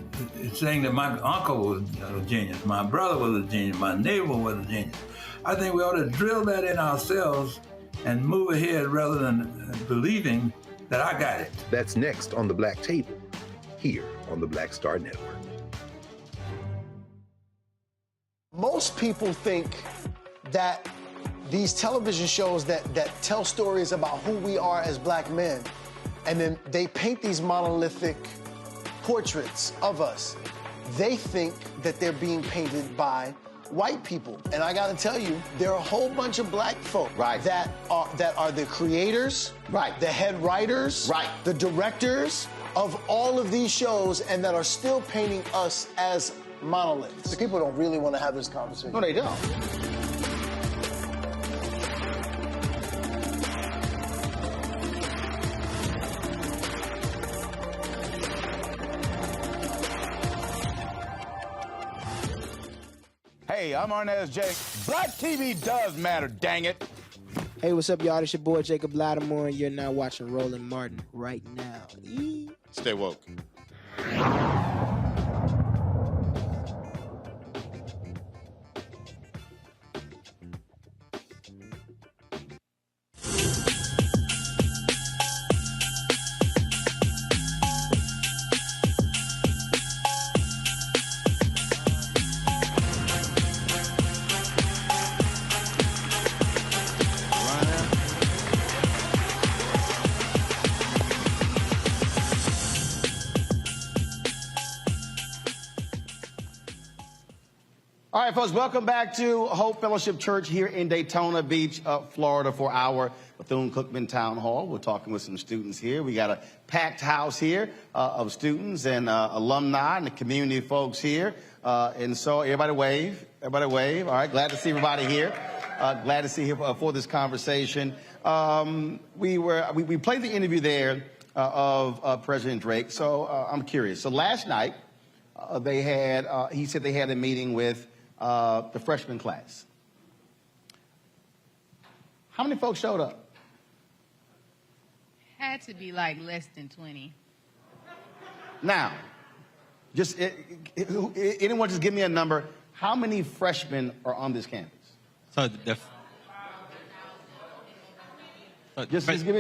saying that my uncle was a genius, my brother was a genius, my neighbor was a genius. I think we ought to drill that in ourselves and move ahead rather than believing that I got it. That's next on the Black Table, here on the Black Star Network. Most people think that these television shows that tell stories about who we are as black men, and then they paint these monolithic portraits of us. They think that they're being painted by white people. And I gotta tell you, there are a whole bunch of black folk that are the creators, the head writers, the directors of all of these shows, and that are still painting us as monoliths. The people don't really want to have this conversation. No, they don't. Hey, I'm Arnaz J. Black TV does matter, dang it. Hey, what's up, y'all? It's your boy, Jacob Lattimore, and you're now watching Roland Martin right now. Stay woke. All right, folks, welcome back to Hope Fellowship Church here in Daytona Beach, Florida, for our Bethune-Cookman Town Hall. We're talking with some students here. We got a packed house here of students and alumni and the community folks here. And so everybody wave. Everybody wave. All right, glad to see everybody here. Glad to see you here for this conversation. We played the interview there of President Drake. So I'm curious. So last night, he said they had a meeting with the freshman class. How many folks showed up? Had to be like less than 20. Now, anyone just give me a number. How many freshmen are on this campus? So just give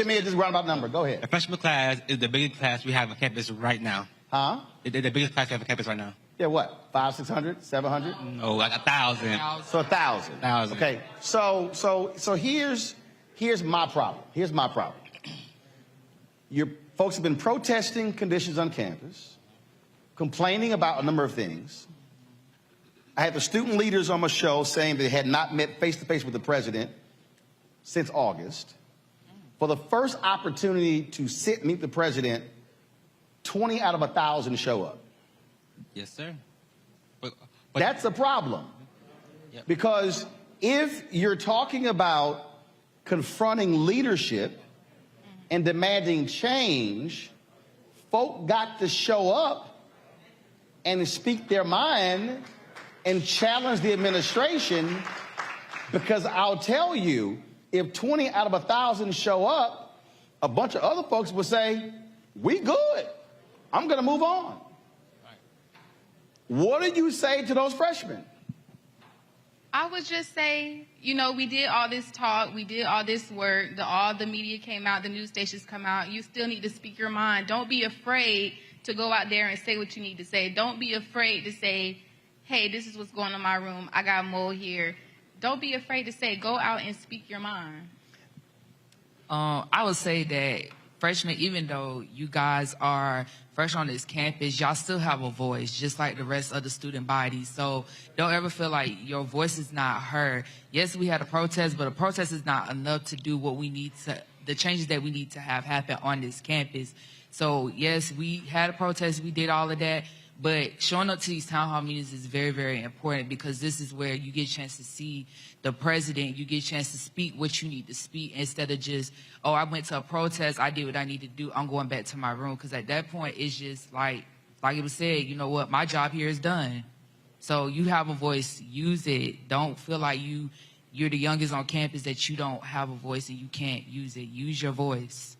me a roundabout number. Go ahead. The freshman class is the biggest class we have on campus right now. Huh? The biggest class we have on campus right now. Yeah, what? 500, 600, 700? No, like 1,000. So 1,000. 1,000. Okay. So here's my problem. Here's my problem. Your folks have been protesting conditions on campus, complaining about a number of things. I had the student leaders on my show saying they had not met face-to-face with the president since August. For the first opportunity to sit and meet the president, 20 out of 1,000 show up. Yes, sir. But that's a problem. Yep. Because if you're talking about confronting leadership and demanding change, folk got to show up and speak their mind and challenge the administration, because I'll tell you, if 20 out of 1,000 show up, a bunch of other folks will say, we good. I'm going to move on. What do you say to those freshmen? I would just say, we did all this talk, we did all this work, all the media came out, the news stations come out. You still need to speak your mind. Don't be afraid to go out there and say what you need to say. Don't be afraid to say, hey, this is what's going on in my room. I got mold here. Don't be afraid to say, go out and speak your mind. I would say that freshmen, even though you guys are fresh on this campus, y'all still have a voice, just like the rest of the student body. So don't ever feel like your voice is not heard. Yes, we had a protest, but a protest is not enough to do what we need to, the changes that we need to have happen on this campus. So yes, we had a protest, we did all of that, but showing up to these town hall meetings is very, very important, because this is where you get a chance to see the president, you get a chance to speak what you need to speak, instead of just, oh, I went to a protest, I did what I need to do, I'm going back to my room. Because at that point, it's just like it was said, you know what, my job here is done. So you have a voice, use it. Don't feel like you're the youngest on campus that you don't have a voice and you can't use it. Use your voice.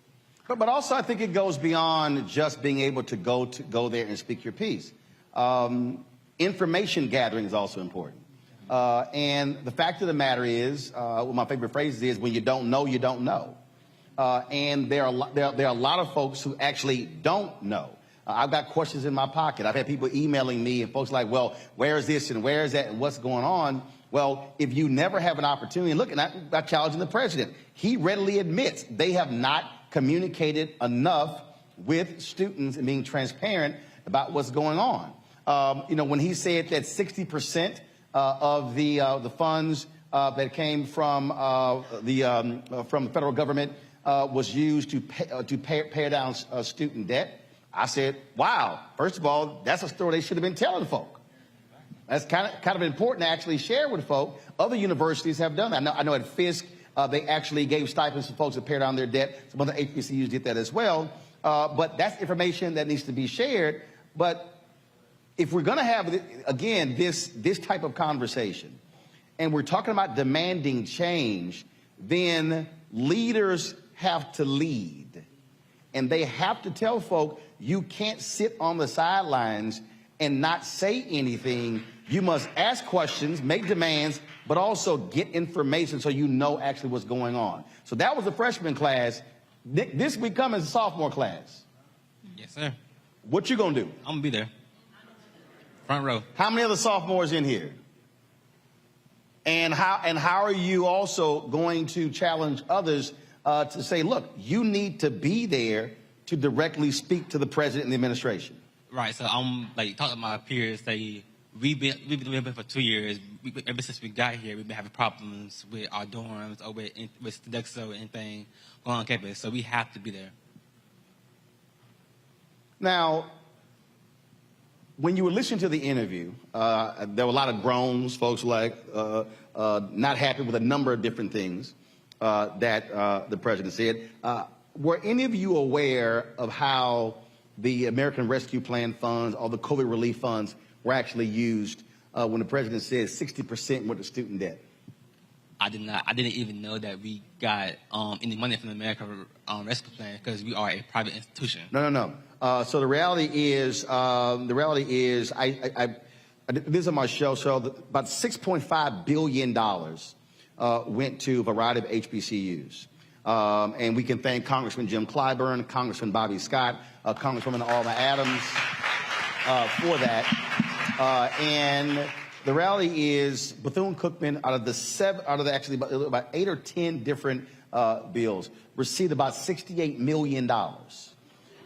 But also, I think it goes beyond just being able to go there and speak your piece. Information gathering is also important. And the fact of the matter is, one of my favorite phrases is, when you don't know, you don't know. And there are a lot of folks who actually don't know. I've got questions in my pocket. I've had people emailing me and folks like, well, where is this and where is that and what's going on? Well, if you never have an opportunity, look, and I'm not challenging the president. He readily admits they have not communicated enough with students and being transparent about what's going on. You know, when he said that 60% of the funds that came from the federal government was used to pay down student debt, I said, wow, first of all, that's a story they should have been telling folk. That's kind of important to actually share with folk. Other universities have done that. I know at Fisk, they actually gave stipends to folks to pay down their debt. Some other HBCUs did that as well. But that's information that needs to be shared. But if we're going to have, again, this type of conversation, and we're talking about demanding change, then leaders have to lead. And they have to tell folk, you can't sit on the sidelines and not say anything. You must ask questions, make demands, but also get information so you know actually what's going on. So that was the freshman class. This week coming is a sophomore class. Yes, sir. What you gonna do? I'm gonna be there. Front row. How many other sophomores in here? And how are you also going to challenge others to say, look, you need to be there to directly speak to the president and the administration? Right. So I'm like talking to my peers. Say we've been for 2 years. Ever since we got here, we've been having problems with our dorms or with Sodexo or anything going on campus. So we have to be there. Now, when you were listening to the interview, there were a lot of groans, folks like not happy with a number of different things that the president said. Were any of you aware of how the American Rescue Plan funds, all the COVID relief funds, were actually used when the president said 60% went to student debt? I did not. I didn't even know that we got any money from the American Rescue Plan because we are a private institution. No. So the reality is, this is on my show. So about $6.5 billion went to a variety of HBCUs. And we can thank Congressman Jim Clyburn, Congressman Bobby Scott, Congresswoman Alma Adams for that. And the reality is Bethune-Cookman, out of actually about 8 or 10 different bills, received about $68 million.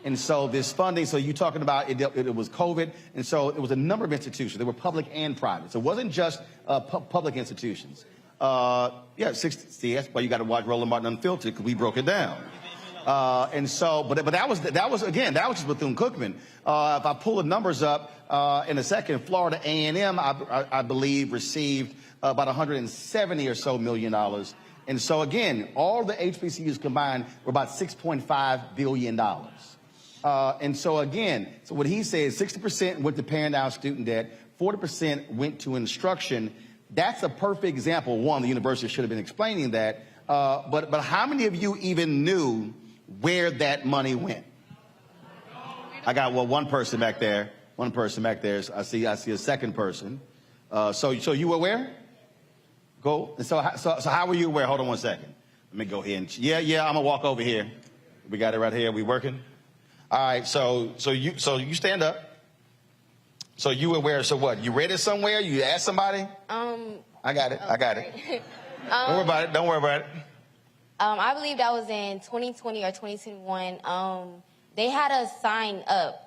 And so this funding, so you're talking about it was COVID, and so it was a number of institutions. They were public and private. So it wasn't just public institutions. See, that's why you got to watch Roland Martin Unfiltered, because we broke it down. And so, but that was just Bethune-Cookman. If I pull the numbers up in a second, Florida A&M, I believe, received about $170 or so million. And so again, all the HBCUs combined were about $6.5 billion. And so again, so what he said, 60% went to paying down student debt, 40% went to instruction. That's a perfect example. One, the university should have been explaining that. But how many of you even knew where that money went? I got, one person back there. One person back there. I see a second person. So you were where? Go. So how were you aware? Hold on one second. Let me go ahead and, yeah, I'm gonna walk over here. We got it right here. We working? All right, so you stand up. So you were aware, so what? You read it somewhere? You asked somebody? I got it. Don't worry about it. I believe that was in 2020 or 2021. They had us sign up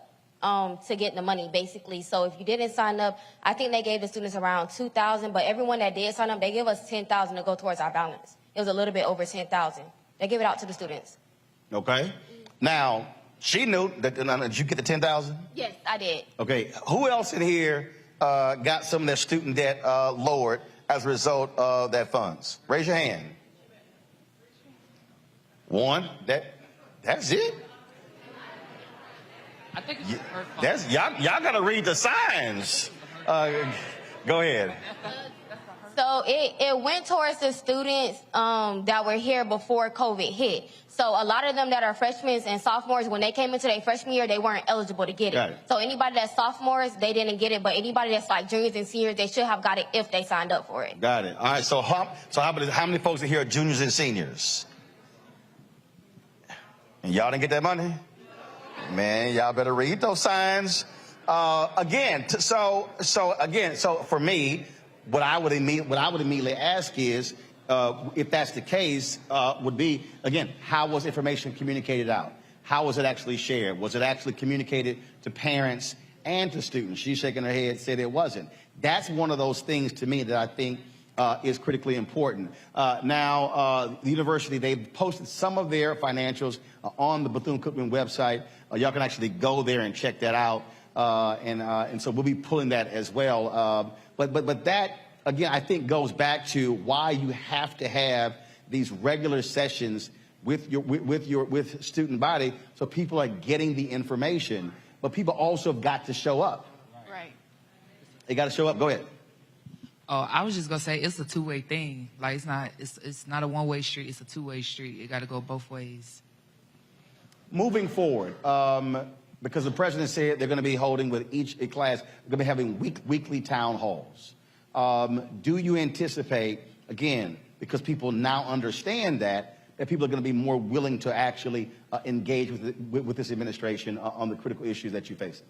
to get the money, basically. So if you didn't sign up, I think they gave the students around $2,000, but everyone that did sign up, they gave us $10,000 to go towards our balance. It was a little bit over $10,000. They gave it out to the students. Okay. Now, she knew that. Did you get the $10,000? Yes, I did. Okay. Who else in here got some of their student debt lowered as a result of that funds? Raise your hand. One. That's it. I think it's y'all gotta read the signs. Go ahead. So it went towards the students that were here before COVID hit. So a lot of them that are freshmen and sophomores, when they came into their freshman year, they weren't eligible to get it. So anybody that's sophomores, they didn't get it. But anybody that's like juniors and seniors, they should have got it if they signed up for it. Got it. All right. So how many folks in here are juniors and seniors? And y'all didn't get that money? Man, y'all better read those signs. So for me, what I would immediately ask is, if that's the case, would be, again, how was information communicated out? How was it actually shared? Was it actually communicated to parents and to students? She's shaking her head, said it wasn't. That's one of those things to me that I think is critically important. Now, the university, they've posted some of their financials on the Bethune-Cookman website. Y'all can actually go there and check that out. And so we'll be pulling that as well. But that, again, I think goes back to why you have to have these regular sessions with student body, so people are getting the information. But people also have got to show up. Right. They got to show up. Go ahead. Oh, I was just gonna say it's a two-way thing. Like it's not a one-way street. It's a two-way street. It got to go both ways. Moving forward, because the president said they're going to be holding with each class, they're going to be having weekly town halls. Do you anticipate, again, because people now understand that people are going to be more willing to actually engage with this administration on the critical issues that you face?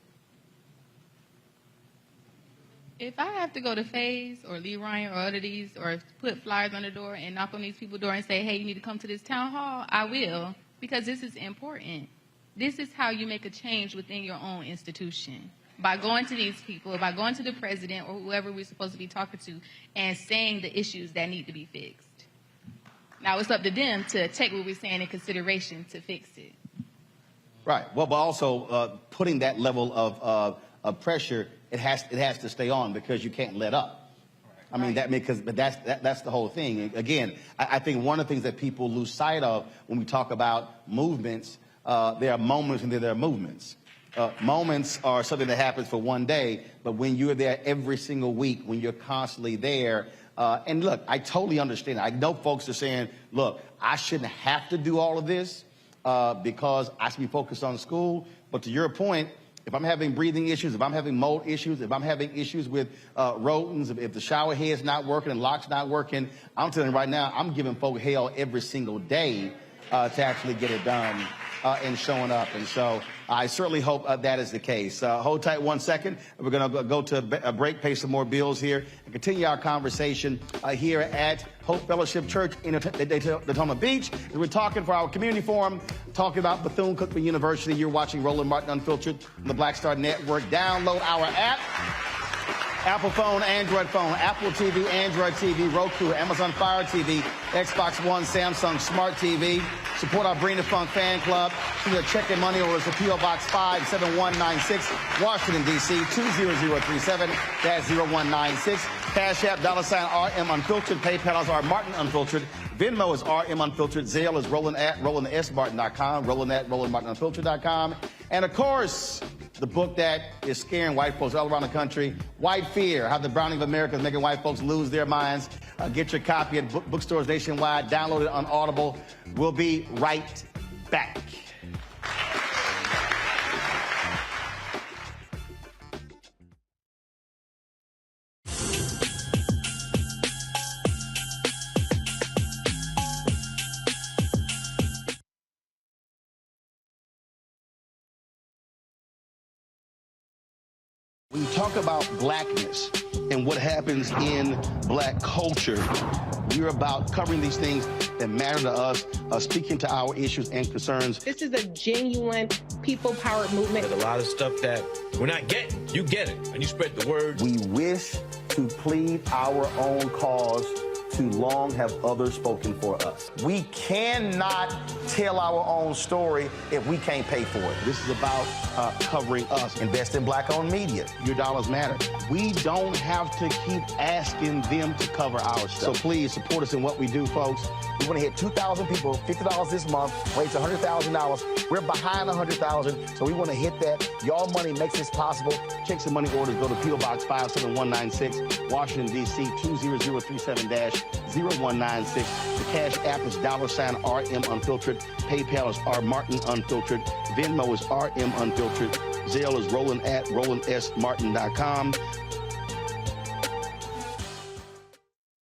If I have to go to FaZe or Lee Ryan or other these or put flyers on the door and knock on these people's door and say, hey, you need to come to this town hall, I will, because this is important. This is how you make a change within your own institution. By going to these people, by going to the president or whoever we're supposed to be talking to and saying the issues that need to be fixed. Now it's up to them to take what we're saying in consideration to fix it. Right. Well, but also putting that level of pressure, it has to stay on because you can't let up. I mean, that's the whole thing. Again, I think one of the things that people lose sight of when we talk about movements, there are moments and there are movements. Moments are something that happens for one day, but when you're there every single week, when you're constantly there, and look, I totally understand. I know folks are saying, look, I shouldn't have to do all of this because I should be focused on school. But to your point, if I'm having breathing issues, if I'm having mold issues, if I'm having issues with rodents, if the shower head's not working and lock's not working, I'm telling you right now, I'm giving folk hell every single day to actually get it done and showing up. And so I certainly hope that is the case. Hold tight 1 second. We're going to go to a break, pay some more bills here, and continue our conversation here at Hope Fellowship Church in Dayton Beach. We're talking for our community forum, talking about Bethune-Cookman University. You're watching Roland Martin Unfiltered on the Black Star Network. Download our app. Apple phone, Android phone, Apple TV, Android TV, Roku, Amazon Fire TV, Xbox One, Samsung Smart TV. Support our Bring the Funk fan club. Send your check and money orders to P.O. Box 57196, Washington, D.C. 20037. That's 0196. Cash App, $RM Unfiltered. PayPal is R Martin Unfiltered. Venmo is RM Unfiltered. Zelle is Roland@RolandSMartin.com. Roland@RolandMartinUnfiltered.com. And of course, the book that is scaring white folks all around the country, White Fear, How the Browning of America is Making White Folks Lose Their Minds. Get your copy at bookstores nationwide. Download it on Audible. We'll be right back. When you talk about blackness and what happens in black culture, we're about covering these things that matter to us, speaking to our issues and concerns. This is a genuine people-powered movement. There's a lot of stuff that we're not getting. You get it, and you spread the word. We wish to plead our own cause. Too long have others spoken for us. We cannot tell our own story if we can't pay for it. This is about covering us. Invest in black-owned media. Your dollars matter. We don't have to keep asking them to cover our stuff. So please support us in what we do, folks. We want to hit 2,000 people, $50 this month, raise $100,000. We're behind 100,000, so we want to hit that. Your money makes this possible. Check some money orders. Go to P.O. Box 57196, Washington, D.C. 20037-0196. The Cash App is $RM Unfiltered. PayPal is R Martin Unfiltered. Venmo is RM Unfiltered. Zelle is Roland@RolandSMartin.com.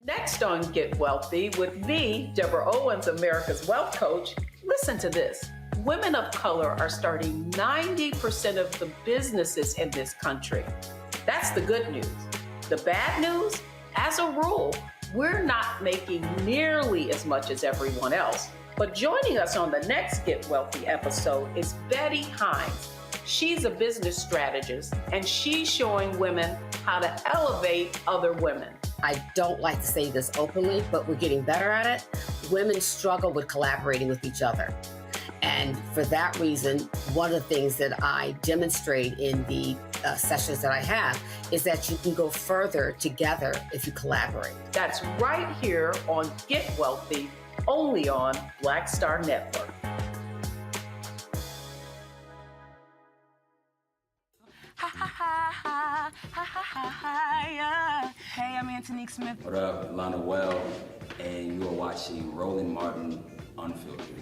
Next on Get Wealthy with me, Deborah Owens, America's Wealth Coach, listen to this. women of color are starting 90% of the businesses in this country. That's the good news. The bad news, as a rule, we're not making nearly as much as everyone else. But joining us on the next Get Wealthy episode is Betty Hines. She's a business strategist, and she's showing women how to elevate other women. I don't like to say this openly, but we're getting better at it. Women struggle with collaborating with each other. And for that reason, one of the things that I demonstrate in the sessions that I have is that you can go further together if you collaborate. That's right here on Get Wealthy, only on Black Star Network. Hey, I'm Antonique Smith. What up, Lana Well, and you are watching Roland Martin Unfiltered.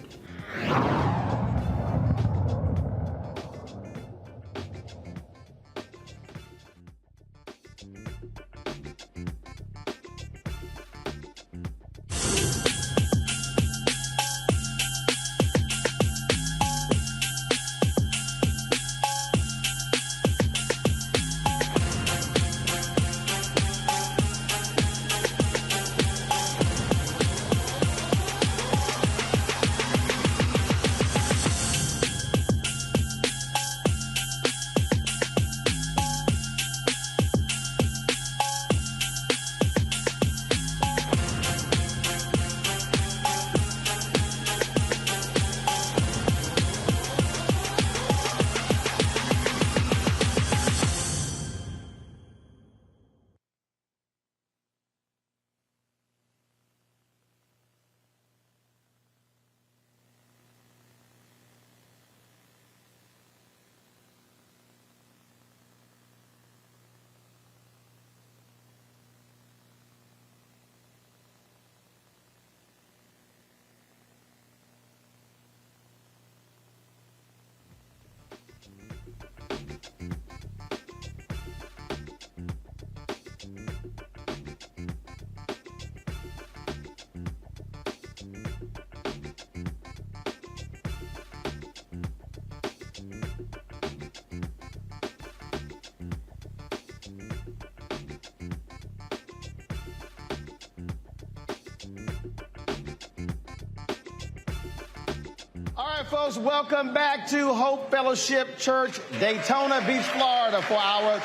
All right, folks, welcome back to Hope Fellowship Church, Daytona Beach, Florida, for our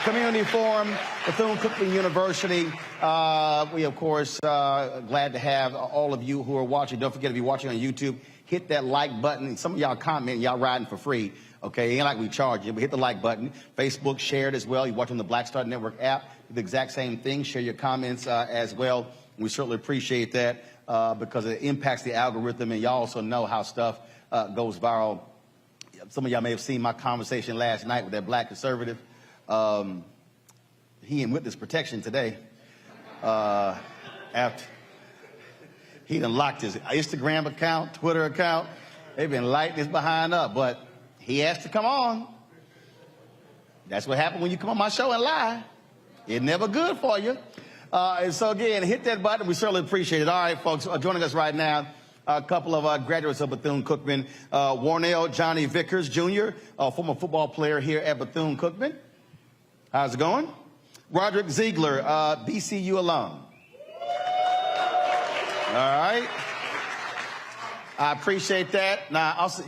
community forum, Bethune-Cookman University. We, of course, glad to have all of you who are watching. Don't forget, if you're watching on YouTube, hit that like button. Some of y'all comment, y'all riding for free. Okay, ain't like we charge you, but hit the like button. Facebook, share it as well. You're watching the Black Star Network app. Do the exact same thing. Share your comments as well. We certainly appreciate that because it impacts the algorithm, and y'all also know how stuff goes viral. Some of y'all may have seen my conversation last night with that black conservative. He in witness protection today. After he done locked his Instagram account, Twitter account. They've been lighting his behind up, but he has to come on. That's what happened when you come on my show and lie. It's never good for you. And so again, hit that button. We certainly appreciate it. All right, folks, joining us right now, a couple of graduates of Bethune-Cookman. Warnell Johnny Vickers, Jr., former football player here at Bethune-Cookman. How's it going? Roderick Ziegler, BCU alum. All right. I appreciate that. Now, also,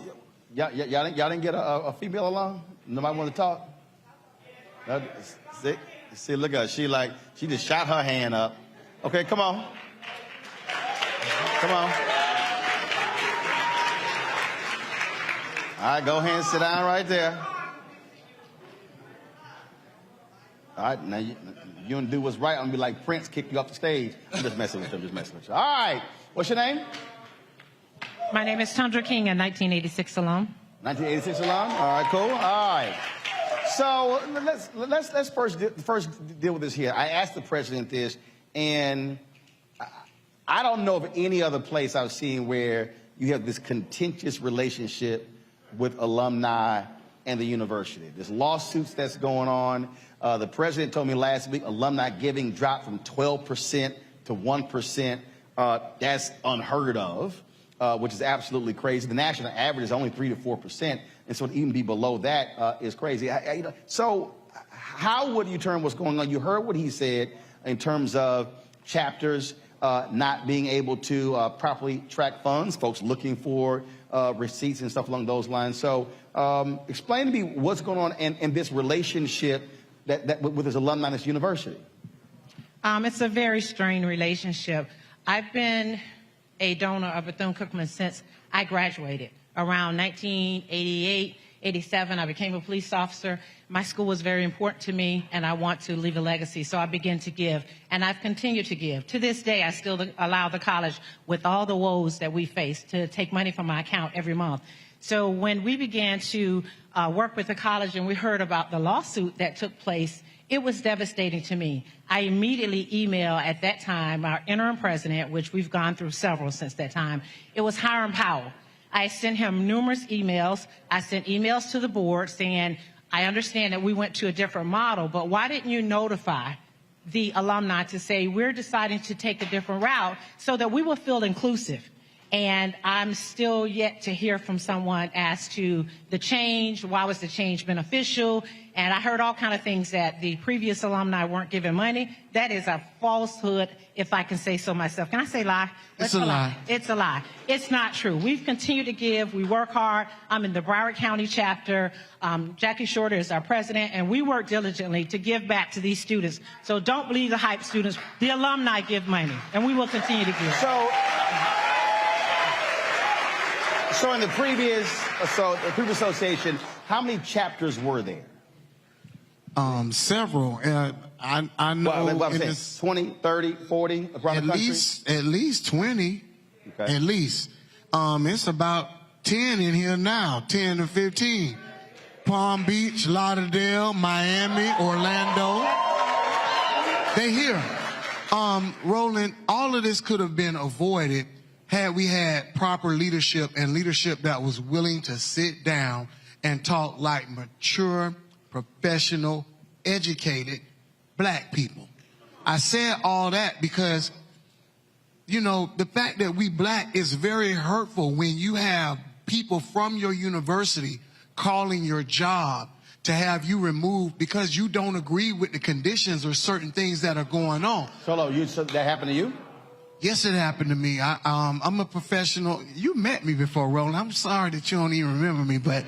y'all didn't get a female alum? Nobody want to talk? See, look at her. She just shot her hand up. Okay, come on. Come on. All right, go ahead and sit down right there. All right, now you don't do what's right. I'm going to be like Prince, kick you off the stage. I'm just messing with you. All right, what's your name? My name is Tundra King, a 1986 alum. 1986 alum? All right, cool. All right. So let's first deal with this here. I asked the president this, and I don't know of any other place I've seen where you have this contentious relationship with alumni and the university. There's lawsuits that's going on. The president told me last week alumni giving dropped from 12% to 1%. That's unheard of. which is absolutely crazy. The national average is only 3 to 4%, and so to even be below that is crazy. So how would you term what's going on? You heard what he said in terms of chapters not being able to properly track funds, folks looking for receipts and stuff along those lines. So explain to me what's going on in this relationship that with his alumni in this university. It's a very strained relationship. I've been a donor of Bethune-Cookman since I graduated. Around 1988, 87, I became a police officer. My school was very important to me, and I want to leave a legacy, so I began to give, and I've continued to give. To this day, I still allow the college, with all the woes that we face, to take money from my account every month. So when we began to work with the college and we heard about the lawsuit that took place, it was devastating to me. I immediately emailed, at that time, our interim president, which we've gone through several since that time. It was Hiram Powell. I sent him numerous emails. I sent emails to the board saying, I understand that we went to a different model, but why didn't you notify the alumni to say we're deciding to take a different route so that we will feel inclusive? And I'm still yet to hear from someone as to the change, why was the change beneficial? And I heard all kind of things that the previous alumni weren't given money. That is a falsehood, if I can say so myself. Can I say lie? It's a lie. It's a lie. It's not true. We've continued to give. We work hard. I'm in the Broward County chapter. Jackie Shorter is our president, and we work diligently to give back to these students. So don't believe the hype, students. The alumni give money, and we will continue to give. So in the previous association, how many chapters were there? Several. I know what I'm saying, 20, 30, 40 around the country? At least 20. Okay. At least. It's about 10 in here now, 10 to 15. Palm Beach, Lauderdale, Miami, Orlando. They here. Roland, all of this could have been avoided had we had proper leadership and leadership that was willing to sit down and talk like mature, professional, educated black people. I said all that because, you know, the fact that we black is very hurtful when you have people from your university calling your job to have you removed because you don't agree with the conditions or certain things that are going on. So that happened to you? Yes, it happened to me. I'm a professional. You met me before, Roland. I'm sorry that you don't even remember me, but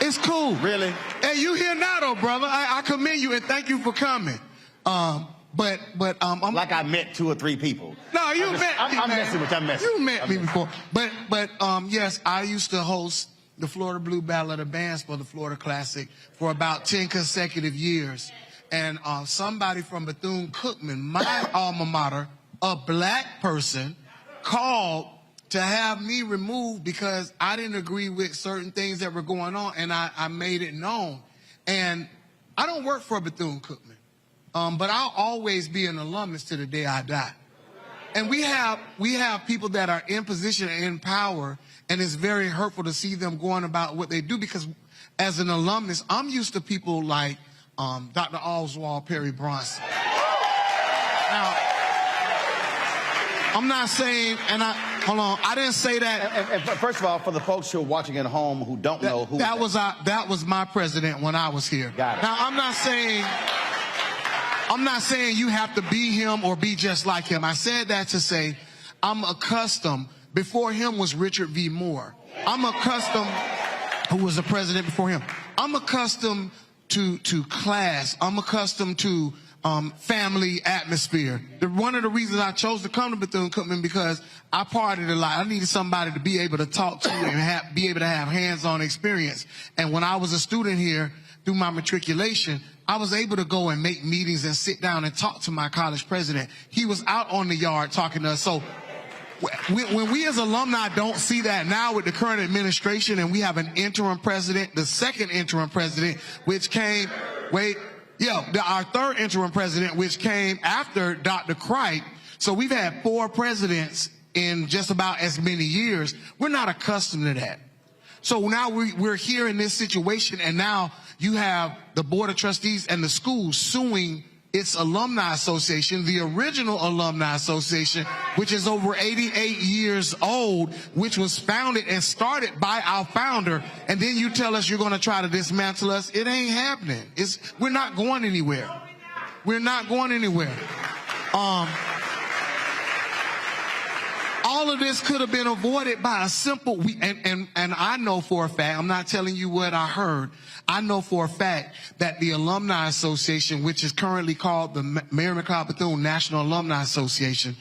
it's cool. Really? Hey, you here now, though, brother. I commend you and thank you for coming. I'm like I met 2 or 3 people. No, you met me. I'm messing with you. I'm messing. You met me before. But yes, I used to host the Florida Blue Battle of the Bands for the Florida Classic for about 10 consecutive years. And somebody from Bethune-Cookman, my alma mater, a black person, called to have me removed because I didn't agree with certain things that were going on, and I made it known. And I don't work for Bethune-Cookman, but I'll always be an alumnus to the day I die. And we have people that are in position and in power, and it's very hurtful to see them going about what they do because as an alumnus, I'm used to people like Dr. Oswald Perry Bronson. Now, I'm not saying, hold on, I didn't say that. And first of all, for the folks who are watching at home who don't know who that was my president when I was here. Got it. Now, I'm not saying you have to be him or be just like him. I said that to say I'm accustomed. Before him was Richard V. Moore. I'm accustomed, who was the president before him. I'm accustomed to class. I'm accustomed to family atmosphere. One of the reasons I chose to come to Bethune-Cookman because I partied a lot. I needed somebody to be able to talk to and be able to have hands-on experience. And when I was a student here, through my matriculation, I was able to go and make meetings and sit down and talk to my college president. He was out on the yard talking to us. So when we as alumni don't see that now with the current administration and we have an interim president, the second interim president, which came, our third interim president, which came after Dr. Cripe. So we've had 4 presidents in just about as many years. We're not accustomed to that. So now we're here in this situation, and now you have the Board of Trustees and the schools suing its alumni association, the original alumni association, which is over 88 years old, which was founded and started by our founder, and then you tell us you're going to try to dismantle us. It ain't happening. We're not going anywhere. We're not going anywhere. All of this could have been avoided by a simple, and I know for a fact, I'm not telling you what I heard, I know for a fact that the Alumni Association, which is currently called the Mary McLeod Bethune National Alumni Association,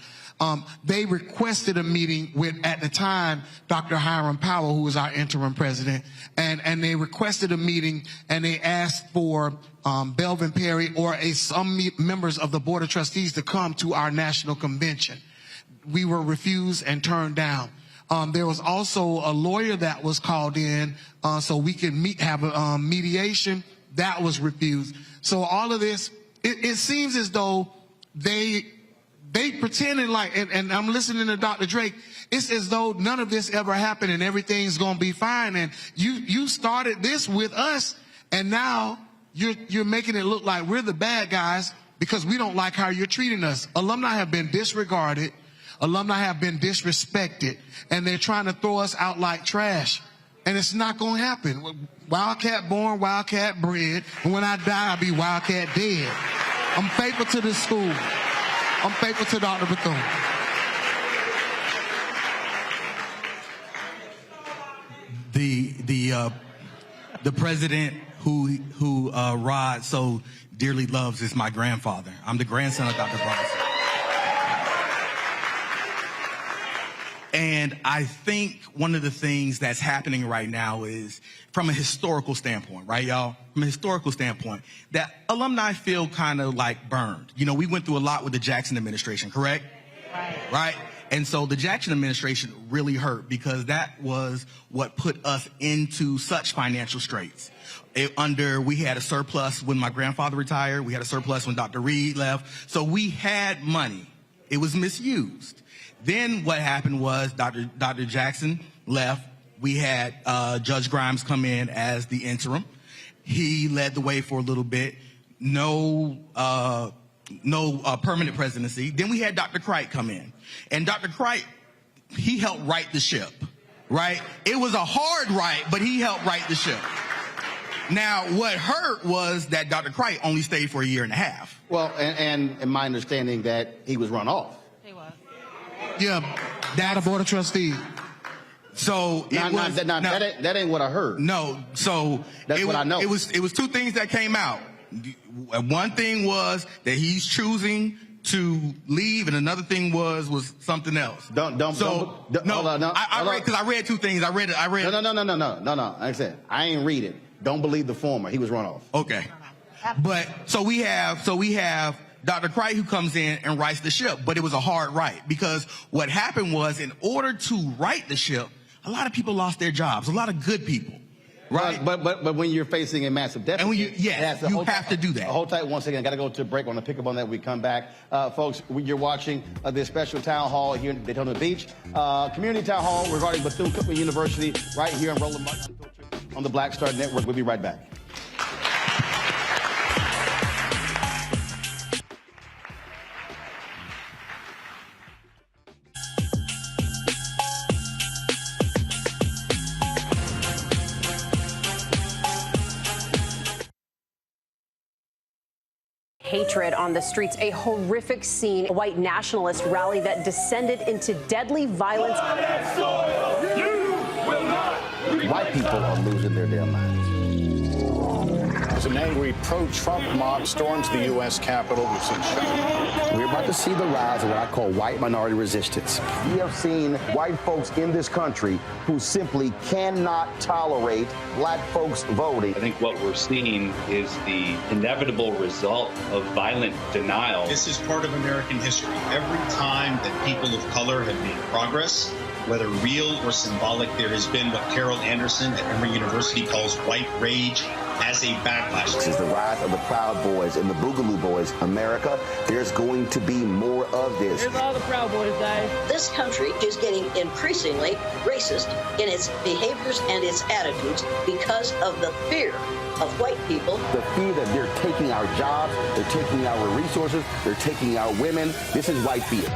they requested a meeting with, at the time, Dr. Hiram Powell, who was our interim president, and they requested a meeting, and they asked for Belvin Perry or some members of the Board of Trustees to come to our national convention. We were refused and turned down. There was also a lawyer that was called in so we could have a mediation. That was refused. So all of this, it seems as though they pretended like, and I'm listening to Dr. Drake, it's as though none of this ever happened and everything's going to be fine. And you started this with us, and now you're making it look like we're the bad guys because we don't like how you're treating us. Alumni have been disregarded. Alumni have been disrespected, and they're trying to throw us out like trash. And it's not going to happen. Wildcat born, Wildcat bred, and when I die, I'll be Wildcat dead. I'm faithful to this school. I'm faithful to Dr. Bethune. The president who Rod so dearly loves is my grandfather. I'm the grandson of Dr. Bronson. And I think one of the things that's happening right now is, from a historical standpoint, right, y'all? From a historical standpoint, that alumni feel kind of like burned. You know, we went through a lot with the Jackson administration, correct? Right? And so the Jackson administration really hurt because that was what put us into such financial straits. We had a surplus when my grandfather retired. We had a surplus when Dr. Reed left. So we had money. It was misused. Then what happened was Dr. Jackson left. We had Judge Grimes come in as the interim. He led the way for a little bit. No permanent presidency. Then we had Dr. Cricht come in. And Dr. Cricht, he helped right the ship, right? It was a hard right, but he helped right the ship. Now, what hurt was that Dr. Cricht only stayed for a year and a half. Well, and my understanding that he was run off. Yeah, data board of trustees. So that ain't what I heard. No, so that's what I know. It was two things that came out. One thing was that he's choosing to leave, and another thing was something else. I read because I read two things. I read. No. Like I said, I ain't read it. Don't believe the former. He was run off. Okay, but so we have Dr. Cricht who comes in and rights the ship, but it was a hard right because what happened was, in order to right the ship, a lot of people lost their jobs, a lot of good people, right? But when you're facing a massive deficit, and when you have to do that. Hold tight one second. I got to go to a break. I want to pick up on that when we come back. Folks, you're watching this special town hall here in Daytona Beach. Community town hall regarding Bethune-Cookman University right here on Roland Martin on the Black Star Network. We'll be right back. Hatred on the streets, a horrific scene, a white nationalist rally that descended into deadly violence. White people are losing their damn minds. As an angry pro-Trump mob storms the U.S. Capitol, we've seen shooting. We're about to see the rise of what I call white minority resistance. We have seen white folks in this country who simply cannot tolerate black folks voting. I think what we're seeing is the inevitable result of violent denial. This is part of American history. Every time that people of color have made progress, whether real or symbolic, there has been what Carol Anderson at Emory University calls white rage as a backlash. This is the rise of the Proud Boys and the Boogaloo Boys. America, there's going to be more of this. Here's all the Proud Boys, guys. This country is getting increasingly racist in its behaviors and its attitudes because of the fear of white people. The fear that they're taking our jobs, they're taking our resources, they're taking our women. This is white fear.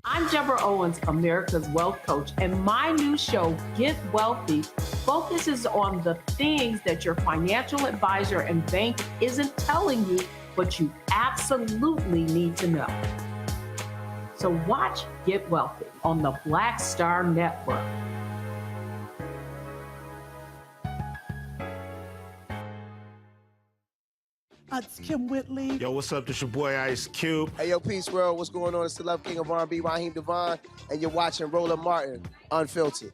I'm Deborah Owens, America's Wealth Coach, and my new show, Get Wealthy, focuses on the things that your financial advisor and bank isn't telling you, but you absolutely need to know. So watch Get Wealthy on the Black Star Network. It's Kim Whitley. Yo, what's up? This your boy Ice Cube. Hey, yo, Peace World. What's going on? It's the Love King of R&B, Raheem Devon, and you're watching Roland Martin, Unfiltered.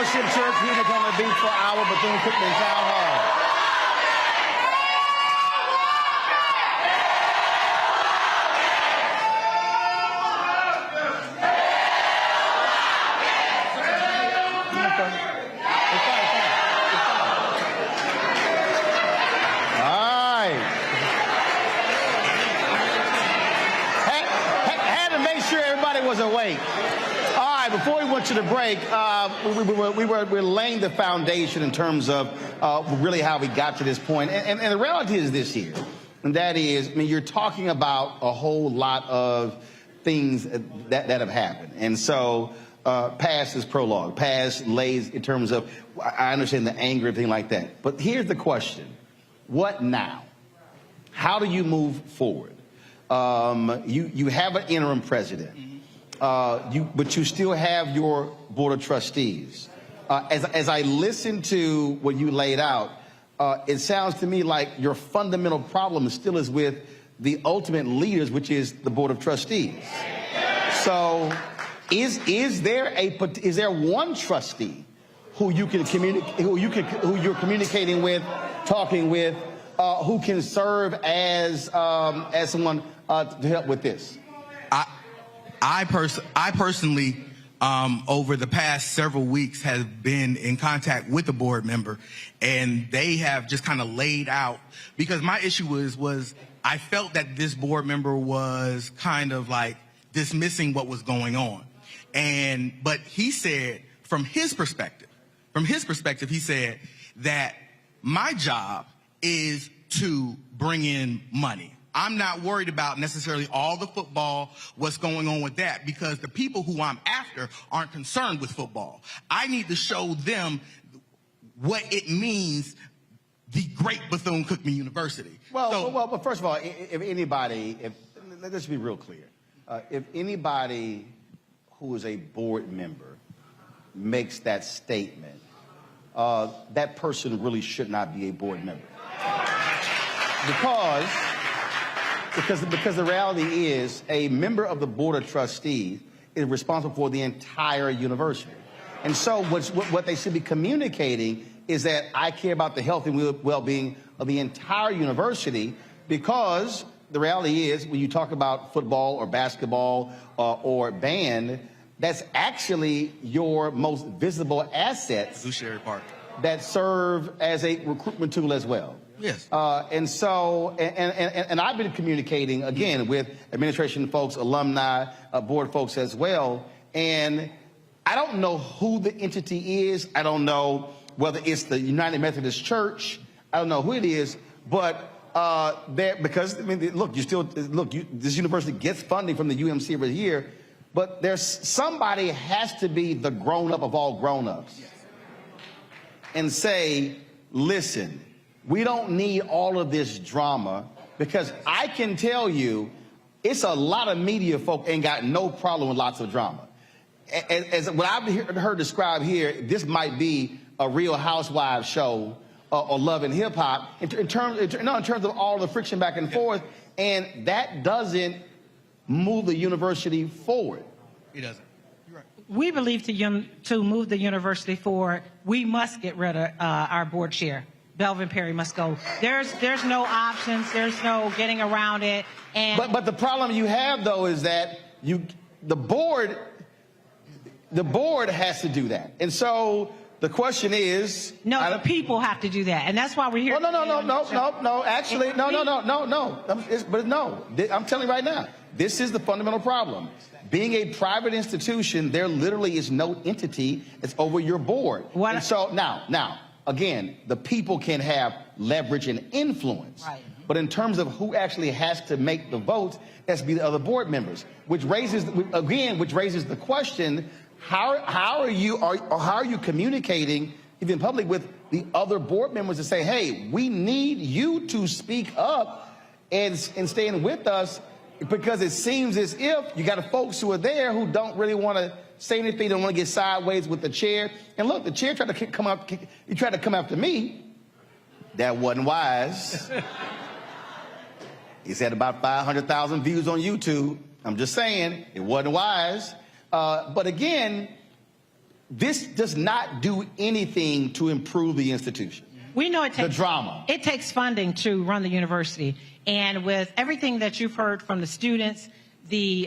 Church here in Dayton Beach for our Bethune-Cookman Town Hall. All right. Had to make sure everybody was awake. Before we went to the break, we were laying the foundation in terms of really how we got to this point. And the reality is this here, and that is, I mean, you're talking about a whole lot of things that have happened. And so past is prologue, past lays in terms of, I understand the anger and everything like that. But here's the question. What now? How do you move forward? You have an interim president. But you still have your board of trustees. As I listen to what you laid out, it sounds to me like your fundamental problem still is with the ultimate leaders, which is the board of trustees. So, is there one trustee who you can who you're communicating with, talking with, who can serve as someone to help with this? I personally, over the past several weeks, have been in contact with a board member, and they have just kind of laid out, because my issue was I felt that this board member was kind of like dismissing what was going on. But he said, from his perspective, he said that my job is to bring in money. I'm not worried about necessarily all the football, what's going on with that, because the people who I'm after aren't concerned with football. I need to show them what it means, the great Bethune-Cookman University. Well, first of all, let's be real clear. If anybody who is a board member makes that statement, that person really should not be a board member. Because the reality is, a member of the board of trustees is responsible for the entire university. And so what they should be communicating is that I care about the health and well-being of the entire university, because the reality is, when you talk about football or basketball or band, that's actually your most visible assets that serve as a recruitment tool as well. Yes. And I've been communicating, again, with administration folks, alumni, board folks as well. And I don't know who the entity is. I don't know whether it's the United Methodist Church. I don't know who it is, but because I mean, look, this university gets funding from the UMC every year, but there's somebody has to be the grown-up of all grown-ups and say, listen, we don't need all of this drama, because I can tell you it's a lot of media folk ain't got no problem with lots of drama. As what I've heard described here, this might be a Real Housewives show or Love and Hip Hop in terms of all the friction back and forth, and that doesn't move the university forward. It doesn't. We believe to move the university forward, we must get rid of our board chair. Belvin Perry must go. There's no options. There's no getting around it. And but the problem you have, though, is that the board has to do that. And so the question is, no, the people have to do that, and that's why we're here. No. Actually, no. But no, I'm telling you right now, this is the fundamental problem. Being a private institution, there literally is no entity that's over your board. And so now, again, the people can have leverage and influence. Right. But in terms of who actually has to make the votes, it has to be the other board members, which raises the question: how are you communicating, even in public, with the other board members to say, hey, we need you to speak up and stand with us? Because it seems as if you got folks who are there who don't really want to say anything, don't want to get sideways with the chair. And look, the chair tried to come after me. That wasn't wise. He's had about 500,000 views on YouTube. I'm just saying, it wasn't wise. But again, this does not do anything to improve the institution. We know it takes the drama. It takes funding to run the university. And with everything that you've heard from the students, the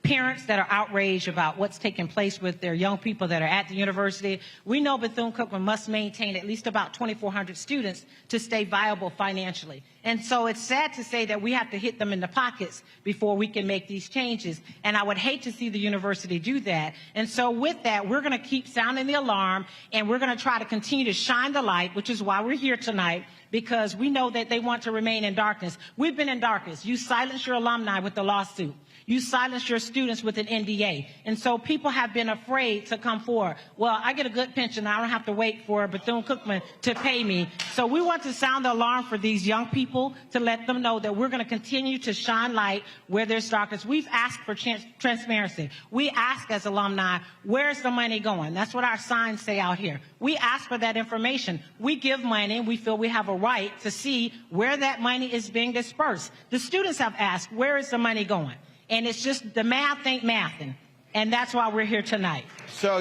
parents that are outraged about what's taking place with their young people that are at the university, we know Bethune-Cookman must maintain at least about 2,400 students to stay viable financially. And so it's sad to say that we have to hit them in the pockets before we can make these changes. And I would hate to see the university do that. And so with that, we're going to keep sounding the alarm, and we're going to try to continue to shine the light, which is why we're here tonight, because we know that they want to remain in darkness. We've been in darkness. You silenced your alumni with the lawsuit. You silenced your students with an NDA. And so people have been afraid to come forward. Well, I get a good pension. I don't have to wait for Bethune-Cookman to pay me. So we want to sound the alarm for these young people to let them know that we're going to continue to shine light where there's darkness. We've asked for transparency. We ask as alumni, where's the money going? That's what our signs say out here. We ask for that information. We give money, and we feel we have a right to see where that money is being dispersed. The students have asked, where is the money going? And it's just the math ain't mathing. And that's why we're here tonight. So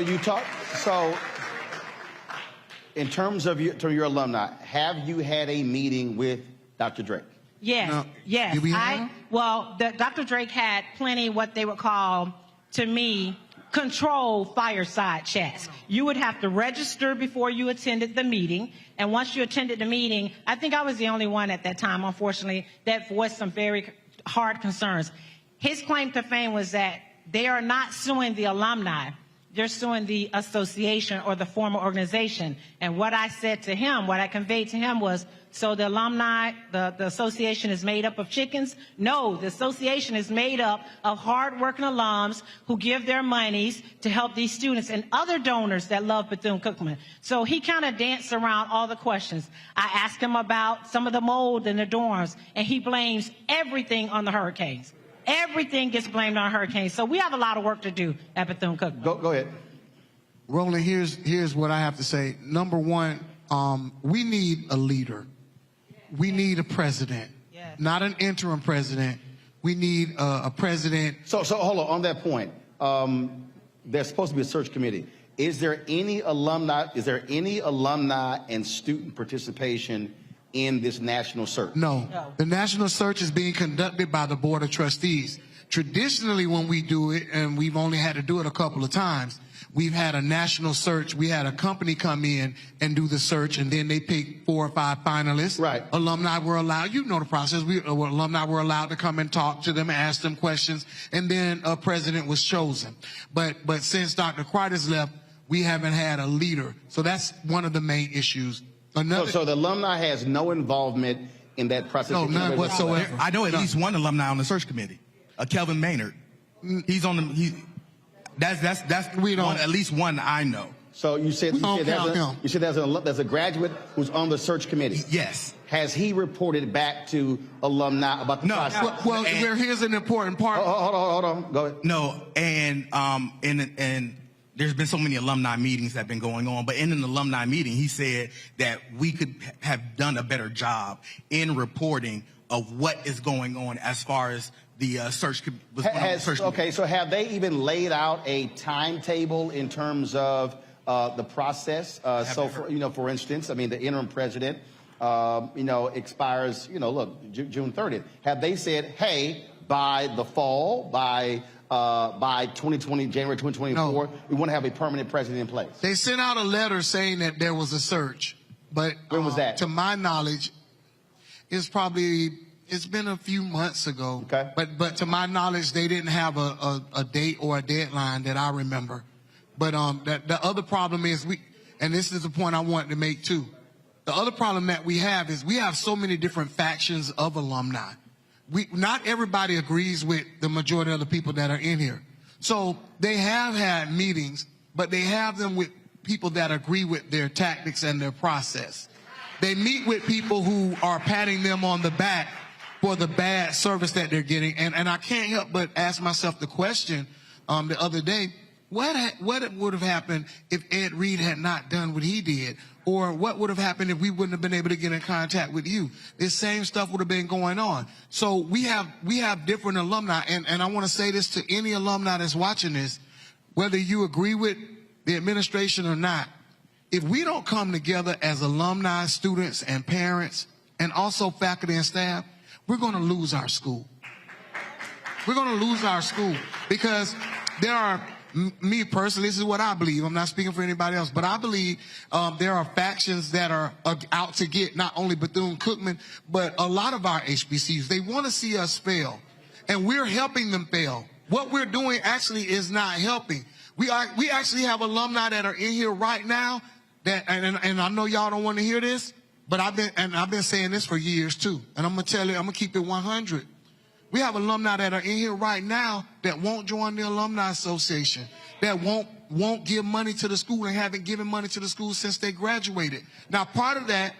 in terms of your alumni, have you had a meeting with Dr. Drake? Yes, no. Yes. Well, Dr. Drake had plenty what they would call, to me, controlled fireside chats. You would have to register before you attended the meeting. And once you attended the meeting, I think I was the only one at that time, unfortunately, that voiced some very hard concerns. His claim to fame was that they are not suing the alumni. They're suing the association or the former organization. And what I said to him, what I conveyed to him was, so the alumni, the association is made up of chickens? No, the association is made up of hardworking alums who give their monies to help these students and other donors that love Bethune-Cookman. So he kind of danced around all the questions. I asked him about some of the mold in the dorms, and he blames everything on the hurricanes. Everything gets blamed on hurricanes. So we have a lot of work to do at Bethune-Cookman. Go ahead. Roland, here's what I have to say. Number one, we need a leader. We need a president, not an interim president. We need a president. So hold on that point. There's supposed to be a search committee. Is there any alumni and student participation in this national search? No. The national search is being conducted by the Board of Trustees. traditionally when we do it, and we've only had to do it a couple of times, we've had a national search. We had a company come in and do the search, and then they pick 4 or 5 finalists. Right. Alumni were allowed, you know the process, alumni were allowed to come and talk to them and ask them questions, and then a president was chosen. But since Dr. Crider's left, we haven't had a leader. So that's one of the main issues. So the alumni has no involvement in that process? No, none whatsoever. I know at least one alumni on the search committee, Kelvin Maynard. He's on the. That's at least one I know. So you said there's a graduate who's on the search committee. Yes. Has he reported back to alumni about the process? Well, here's an important part. Hold on. Go ahead. No, and there's been so many alumni meetings that have been going on, but in an alumni meeting, he said that we could have done a better job in reporting of what is going on as far as the search. Okay, so have they even laid out a timetable in terms of the process? For instance, I mean, the interim president, expires, June 30th. Have they said, hey, by the fall, by 2020, January 2024, we want to have a permanent president in place? They sent out a letter saying that there was a search, but when was that? To my knowledge, it's been a few months ago. Okay. But to my knowledge, they didn't have a date or a deadline that I remember. But the other problem is and this is the point I wanted to make too. The other problem that we have is we have so many different factions of alumni. Not everybody agrees with the majority of the people that are in here. So they have had meetings, but they have them with people that agree with their tactics and their process. They meet with people who are patting them on the back for the bad service that they're getting. And I can't help but ask myself the question the other day, what would have happened if Ed Reed had not done what he did? Or what would have happened if we wouldn't have been able to get in contact with you? This same stuff would have been going on. So we have different alumni, and I want to say this to any alumni that's watching this, whether you agree with the administration or not, if we don't come together as alumni, students, and parents, and also faculty and staff, we're going to lose our school. We're going to lose our school because there are, me personally, this is what I believe. I'm not speaking for anybody else, but I believe there are factions that are out to get not only Bethune-Cookman, but a lot of our HBCUs. They want to see us fail, and we're helping them fail. What we're doing actually is not helping. We actually have alumni that are in here right now that, and I know y'all don't want to hear this, but I've been saying this for years too, and I'm gonna tell you, I'm gonna keep it 100. We have alumni that are in here right now that won't join the Alumni Association, that won't give money to the school and haven't given money to the school since they graduated. Now, part of that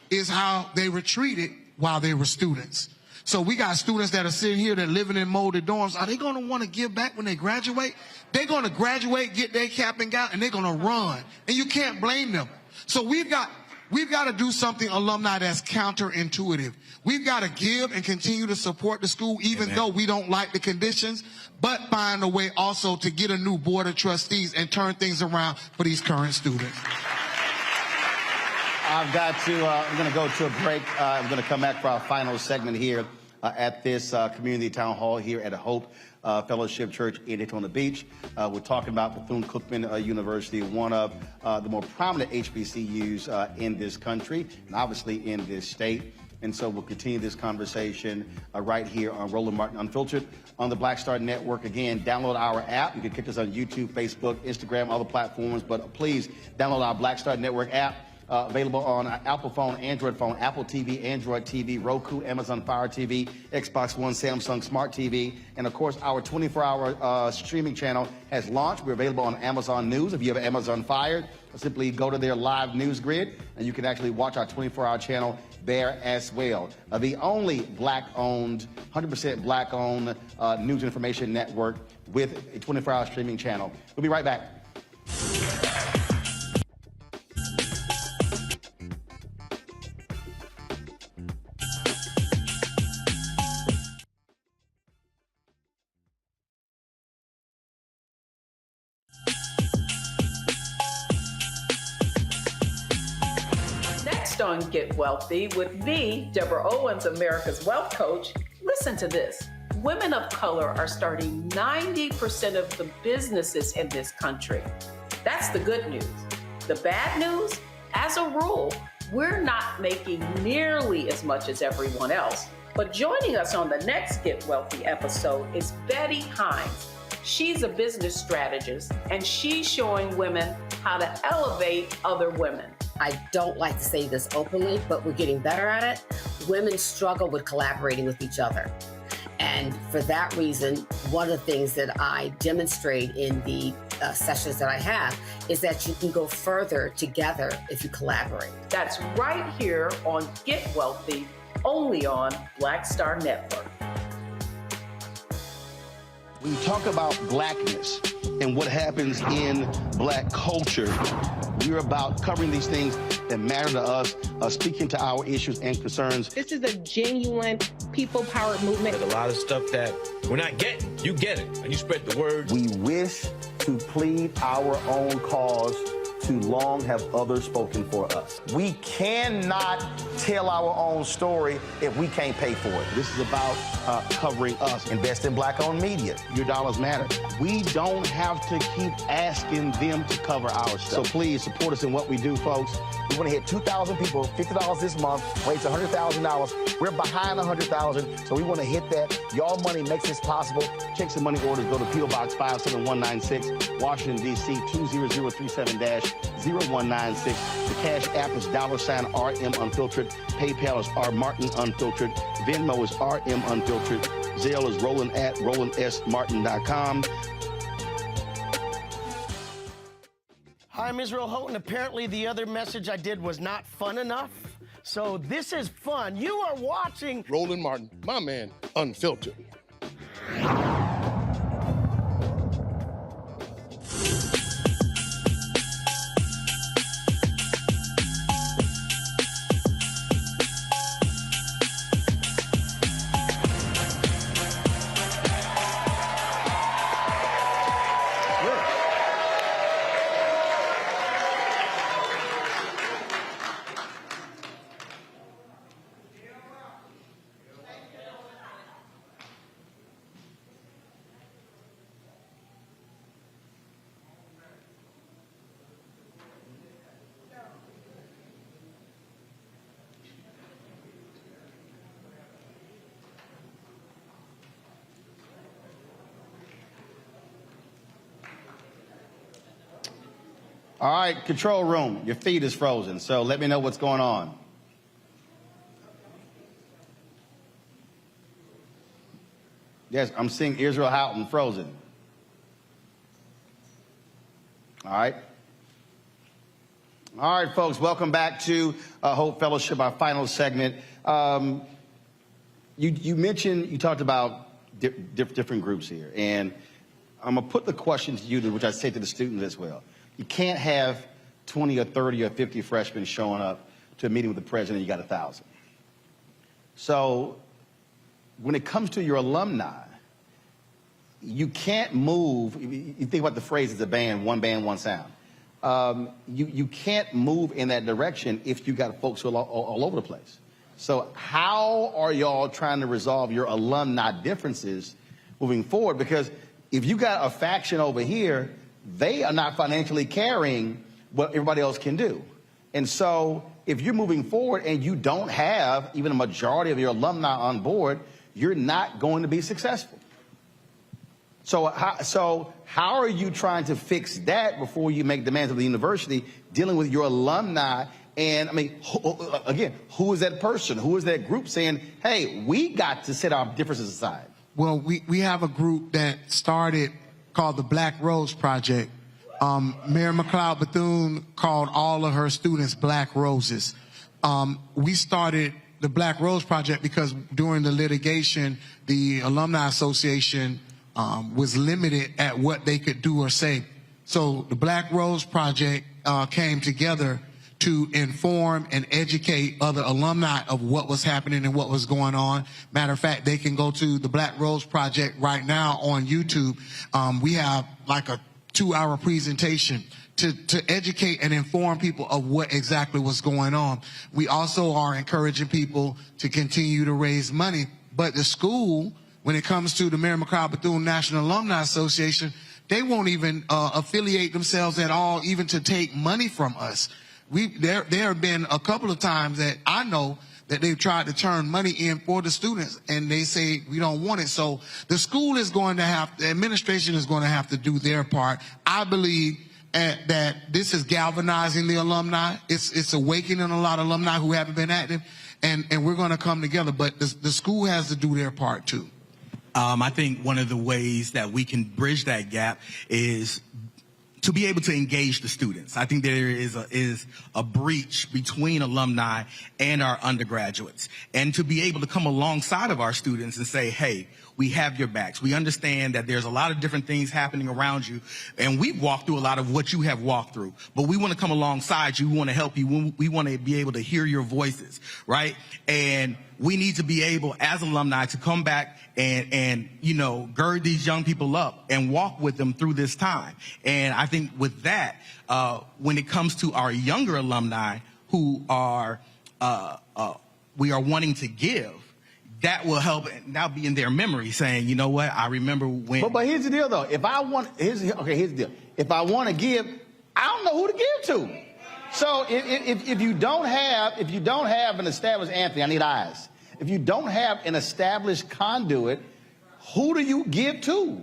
is how they were treated while they were students. So we got students that are sitting here that living in molded dorms. Are they going to want to give back when they graduate? They're going to graduate, get their cap and gown, and they're going to run. And you can't blame them. So we've got to do something, alumni, that's counterintuitive. We've got to give and continue to support the school, even though we don't like the conditions, but find a way also to get a new board of trustees and turn things around for these current students. I'm going to go to a break. I'm going to come back for our final segment here at this community town hall here at Hope Fellowship Church in Daytona Beach. We're talking about Bethune-Cookman University, one of the more prominent HBCUs in this country and obviously in this state. And so we'll continue this conversation right here on Roland Martin Unfiltered on the Black Star Network. Again, download our app. You can catch us on YouTube, Facebook, Instagram, all the platforms. But please download our Black Star Network app. Available on Apple phone, Android phone, Apple TV, Android TV, Roku, Amazon Fire TV, Xbox One, Samsung Smart TV. And, of course, our 24-hour streaming channel has launched. We're available on Amazon News. If you have Amazon Fire, simply go to their live news grid, and you can actually watch our 24-hour channel there as well. The only Black-owned, 100% Black-owned news information network with a 24-hour streaming channel. We'll be right back. On Get Wealthy with the Deborah Owens, America's Wealth Coach. Listen to this. women of color are starting 90% of the businesses in this country. That's the good news. The bad news, as a rule, we're not making nearly as much as everyone else. But joining us on the next Get Wealthy episode is Betty Hines. She's a business strategist, and she's showing women how to elevate other women. I don't like to say this openly, but we're getting better at it. Women struggle with collaborating with each other. And for that reason, one of the things that I demonstrate in the sessions that I have is that you can go further together if you collaborate. That's right here on Get Wealthy, only on Black Star Network. When you talk about blackness and what happens in black culture, we're about covering these things that matter to us, speaking to our issues and concerns. This is a genuine people-powered movement. There's a lot of stuff that we're not getting. You get it, and you spread the word. We wish to plead our own cause. Too long have others spoken for us. We cannot tell our own story if we can't pay for it. This is about covering us. Invest in black-owned media. Your dollars matter. We don't have to keep asking them to cover our stuff. So please support us in what we do, folks. We want to hit 2,000 people, $50 this month, raise $100,000. We're behind 100,000, so we want to hit that. Y'all money makes this possible. Checks and money orders go to P.O. Box 57196, Washington, D.C. 20037-0196. The Cash App is $RM Unfiltered. PayPal is R Martin Unfiltered. Venmo is RM Unfiltered. Zelle is Roland at RolandSMartin.com. Hi, I'm Israel Houghton. Apparently the other message I did was not fun enough. So this is fun. You are watching Roland Martin, my man, Unfiltered. All right, control room, your feed is frozen, so let me know what's going on. Yes, I'm seeing Israel Houghton frozen. All right. All right, folks, welcome back to Hope Fellowship, our final segment. You mentioned, you talked about different groups here, and I'm going to put the question to you, which I say to the students as well. You can't have 20 or 30 or 50 freshmen showing up to a meeting with the president, you got 1,000. So when it comes to your alumni, you can't move. You think about the phrase, it's a band, one sound. You can't move in that direction if you got folks all over the place. So how are y'all trying to resolve your alumni differences moving forward? Because if you got a faction over here, they are not financially carrying what everybody else can do. And so if you're moving forward and you don't have even a majority of your alumni on board, you're not going to be successful. So how are you trying to fix that before you make demands of the university, dealing with your alumni? And I mean, again, who is that person? Who is that group saying, hey, we got to set our differences aside? Well, we have a group that started called the Black Rose Project. Mayor McLeod Bethune called all of her students Black Roses. We started the Black Rose Project because during the litigation, the Alumni Association was limited at what they could do or say. So the Black Rose Project came together to inform and educate other alumni of what was happening and what was going on. Matter of fact, they can go to the Black Rose Project right now on YouTube. We have like a 2-hour presentation to educate and inform people of what exactly was going on. We also are encouraging people to continue to raise money, but the school when it comes to the Mary McLeod Bethune National Alumni Association, they won't even affiliate themselves at all, even to take money from us. There have been a couple of times that I know that they've tried to turn money in for the students, and they say we don't want it. So the school is going to have, the administration is going to have to do their part. I believe that this is galvanizing the alumni. It's awakening a lot of alumni who haven't been active, and we're going to come together. But the school has to do their part too. I think one of the ways that we can bridge that gap is to be able to engage the students. I think there is a breach between alumni and our undergraduates, and to be able to come alongside of our students and say, hey, we have your backs. We understand that there's a lot of different things happening around you, and we've walked through a lot of what you have walked through, but we want to come alongside you. We want to help you. We want to be able to hear your voices, right? And we need to be able, as alumni, to come back and you know, gird these young people up and walk with them through this time. And I think with that, when it comes to our younger alumni who are we are wanting to give, that will help now be in their memory, saying, you know what, I remember when. But here's the deal, though. If I want, here's the deal. If I want to give, I don't know who to give to. So if you don't have an established, Anthony, I need eyes. If you don't have an established conduit, who do you give to?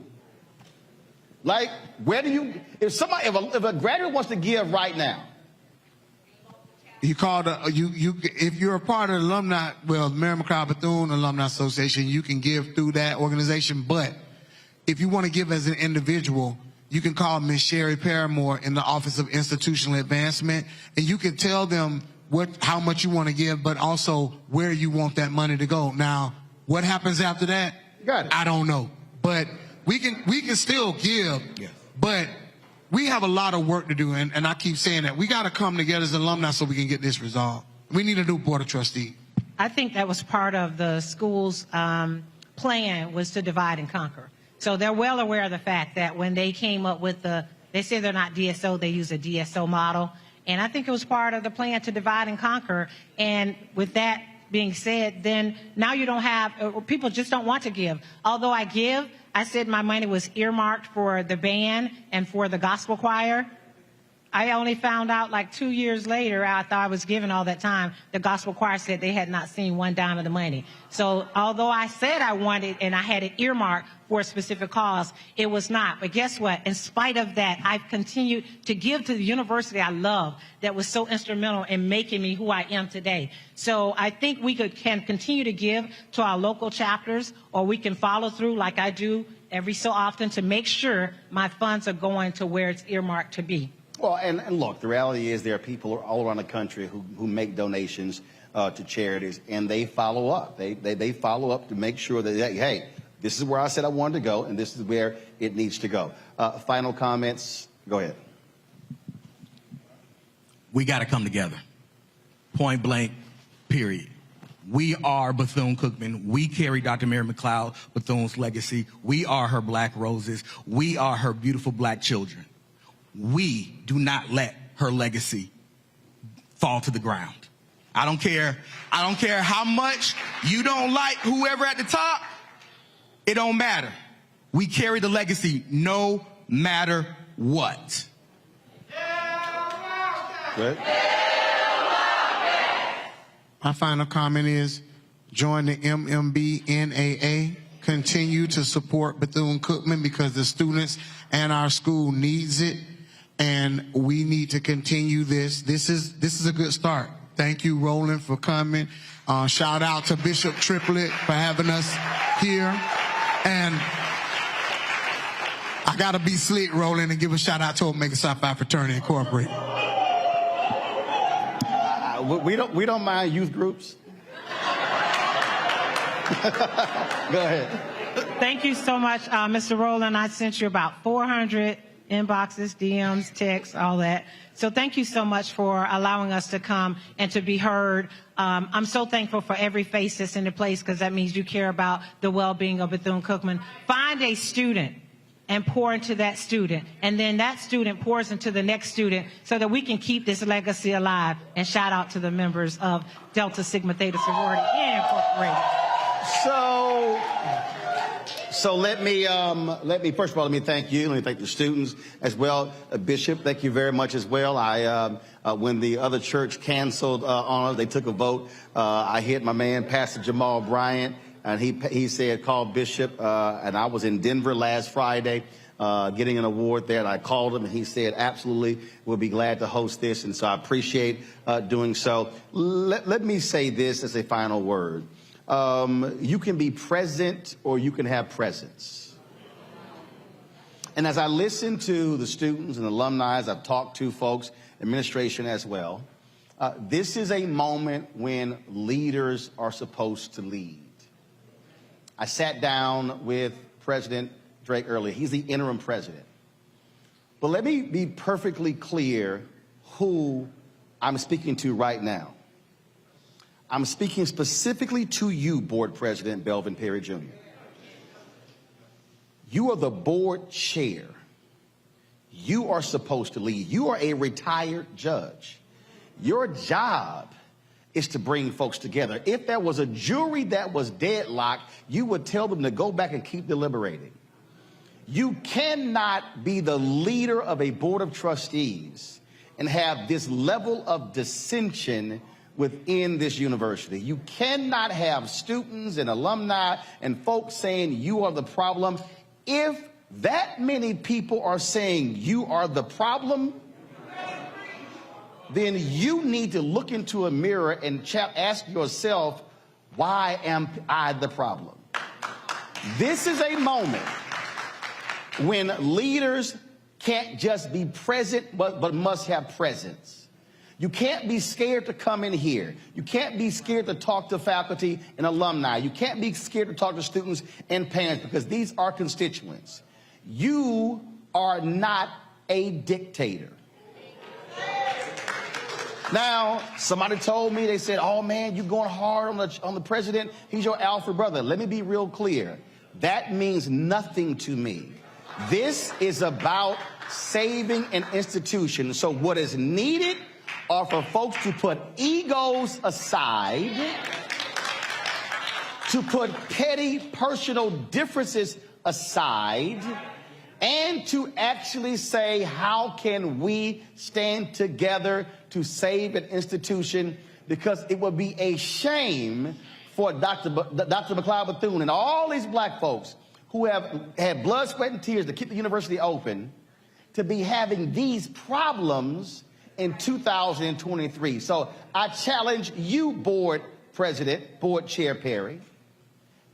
Like, where do you? If a graduate wants to give right now. You call if you're a part of the alumni, well, Mary McLeod Bethune Alumni Association, you can give through that organization. But if you want to give as an individual, you can call Ms. Sherry Paramore in the Office of Institutional Advancement, and you can tell them how much you want to give, but also where you want that money to go. Now, what happens after that? Got it. I don't know, but we can still give. Yeah. But we have a lot of work to do, and I keep saying that. We got to come together as alumni so we can get this resolved. We need a new board of trustees. I think that was part of the school's plan, was to divide and conquer. So they're well aware of the fact that when they came up with they say they're not DSO, they use a DSO model. And I think it was part of the plan to divide and conquer. And with that being said, then now you don't have, people just don't want to give. Although I give, I said my money was earmarked for the band and for the gospel choir. I only found out like 2 years later, after I was given all that time, the gospel choir said they had not seen one dime of the money. So although I said I wanted and I had it earmarked for a specific cause, it was not. But guess what? In spite of that, I've continued to give to the university I love that was so instrumental in making me who I am today. So I think we can continue to give to our local chapters, or we can follow through like I do every so often to make sure my funds are going to where it's earmarked to be. Well, and look, the reality is there are people all around the country who make donations to charities, and they follow up. They follow up to make sure that, hey, this is where I said I wanted to go, and this is where it needs to go. Final comments? Go ahead. We got to come together. Point blank, period. We are Bethune-Cookman. We carry Dr. Mary McLeod Bethune's legacy. We are her black roses. We are her beautiful black children. We do not let her legacy fall to the ground. I don't care how much you don't like whoever at the top. It don't matter. We carry the legacy no matter what. Good. My final comment is join the MMB-NAA. Continue to support Bethune-Cookman because the students and our school needs it. And we need to continue this. This is a good start. Thank you, Roland, for coming. Shout out to Bishop Triplett for having us here. And I got to be slick, Roland, and give a shout out to Omega Psi Phi Fraternity Incorporated. We don't mind youth groups. Go ahead. Thank you so much, Mr. Roland. I sent you about 400 inboxes, DMs, texts, all that. So thank you so much for allowing us to come and to be heard. I'm so thankful for every face that's in the place, because that means you care about the well-being of Bethune-Cookman. Find a student and pour into that student, and then that student pours into the next student, so that we can keep this legacy alive. And shout out to the members of Delta Sigma Theta Sorority Incorporated. So So let me first of all, let me thank you. Let me thank the students as well. Bishop, thank you very much as well. When the other church canceled on us, they took a vote. I hit my man, Pastor Jamal Bryant, and he said, call Bishop. And I was in Denver last Friday getting an award there, and I called him, and he said, absolutely, we'll be glad to host this. And so I appreciate doing so. Let me say this as a final word. You can be present or you can have presence. And as I listen to the students and alumni, as I've talked to folks, administration as well, this is a moment when leaders are supposed to lead. I sat down with President Drake earlier. He's the interim president. But let me be perfectly clear who I'm speaking to right now. I'm speaking specifically to you, Board President Belvin Perry Jr. You are the board chair. You are supposed to lead. You are a retired judge. Your job is to bring folks together. If there was a jury that was deadlocked, you would tell them to go back and keep deliberating. You cannot be the leader of a board of trustees and have this level of dissension within this university. You cannot have students and alumni and folks saying you are the problem. If that many people are saying you are the problem, then you need to look into a mirror and ask yourself, why am I the problem? This is a moment when leaders can't just be present, but must have presence. You can't be scared to come in here. You can't be scared to talk to faculty and alumni. You can't be scared to talk to students and parents because these are constituents. You are not a dictator. Now, somebody told me, they said, oh man, you're going hard on the president. He's your alpha brother. Let me be real clear. That means nothing to me. This is about saving an institution. So what is needed are for folks to put egos aside, to put petty personal differences aside, and to actually say, how can we stand together to save an institution? Because it would be a shame for Dr. McLeod Bethune and all these black folks who have had blood, sweat, and tears to keep the university open to be having these problems in 2023. So I challenge you, board president, board chair Perry,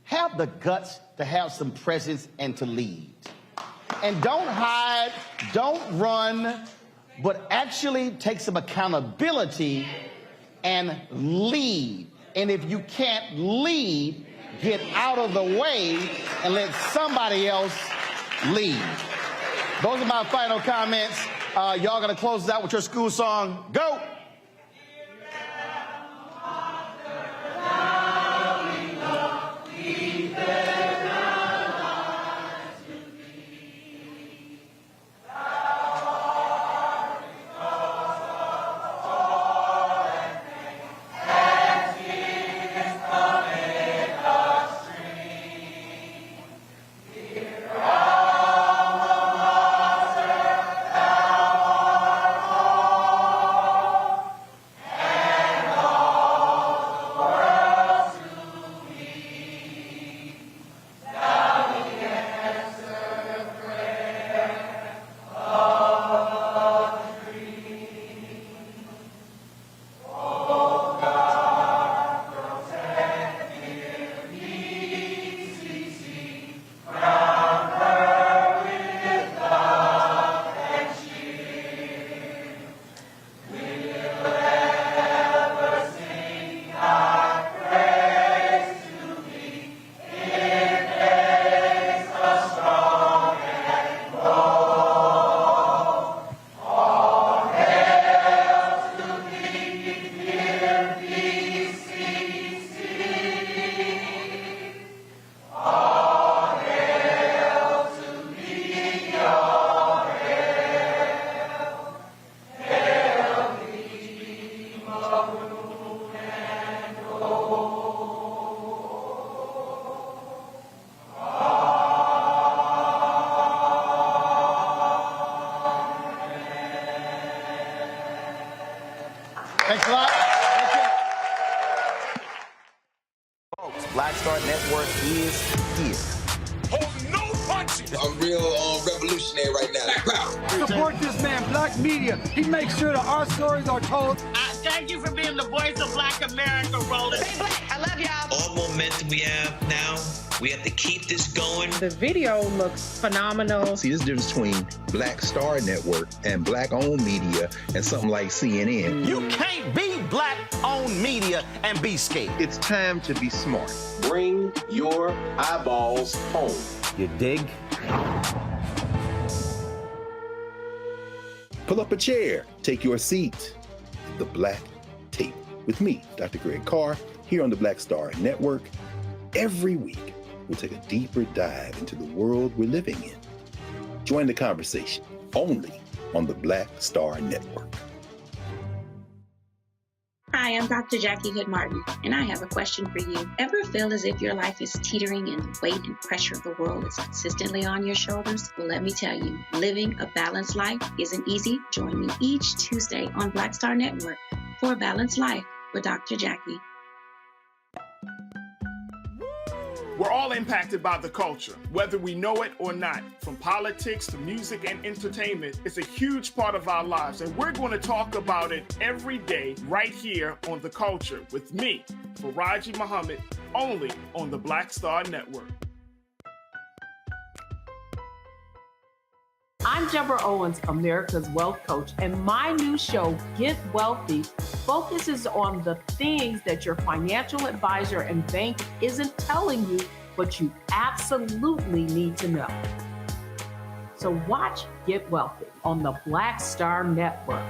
have the guts to have some presence and to lead. And don't hide, don't run, but actually take some accountability and lead. And if you can't lead, get out of the way and let somebody else lead. Those are my final comments. Y'all gonna close us out with your school song. Go! I'm real revolutionary right now. Support this man, Black Media. He makes sure that our stories are told. Thank you for being the voice of Black America, Roland. Stay black. I love y'all. All momentum we have now, we have to keep this going. The video looks phenomenal. See, this difference between Black Star Network and Black-owned media and something like CNN. You can't be Black-owned media and be scared. It's time to be smart. Bring your eyeballs home. You dig? Pull up a chair. Take your seat. The Black Tape with me, Dr. Greg Carr, here on the Black Star Network. Every week, we'll take a deeper dive into the world we're living in. Join the conversation only on the Black Star Network. Hi, I'm Dr. Jackie Hood Martin, and I have a question for you. Ever feel as if your life is teetering and the weight and pressure of the world is consistently on your shoulders? Well, let me tell you, living a balanced life isn't easy. Join me each Tuesday on Black Star Network for A Balanced Life with Dr. Jackie. We're all impacted by the culture, whether we know it or not. From politics to music and entertainment, it's a huge part of our lives, and we're going to talk about it every day right here on The Culture with me, Faraji Muhammad, only on the Black Star Network. I'm Deborah Owens, America's Wealth Coach, and my new show, Get Wealthy, focuses on the things that your financial advisor and bank isn't telling you, but you absolutely need to know. So watch Get Wealthy on the Black Star Network.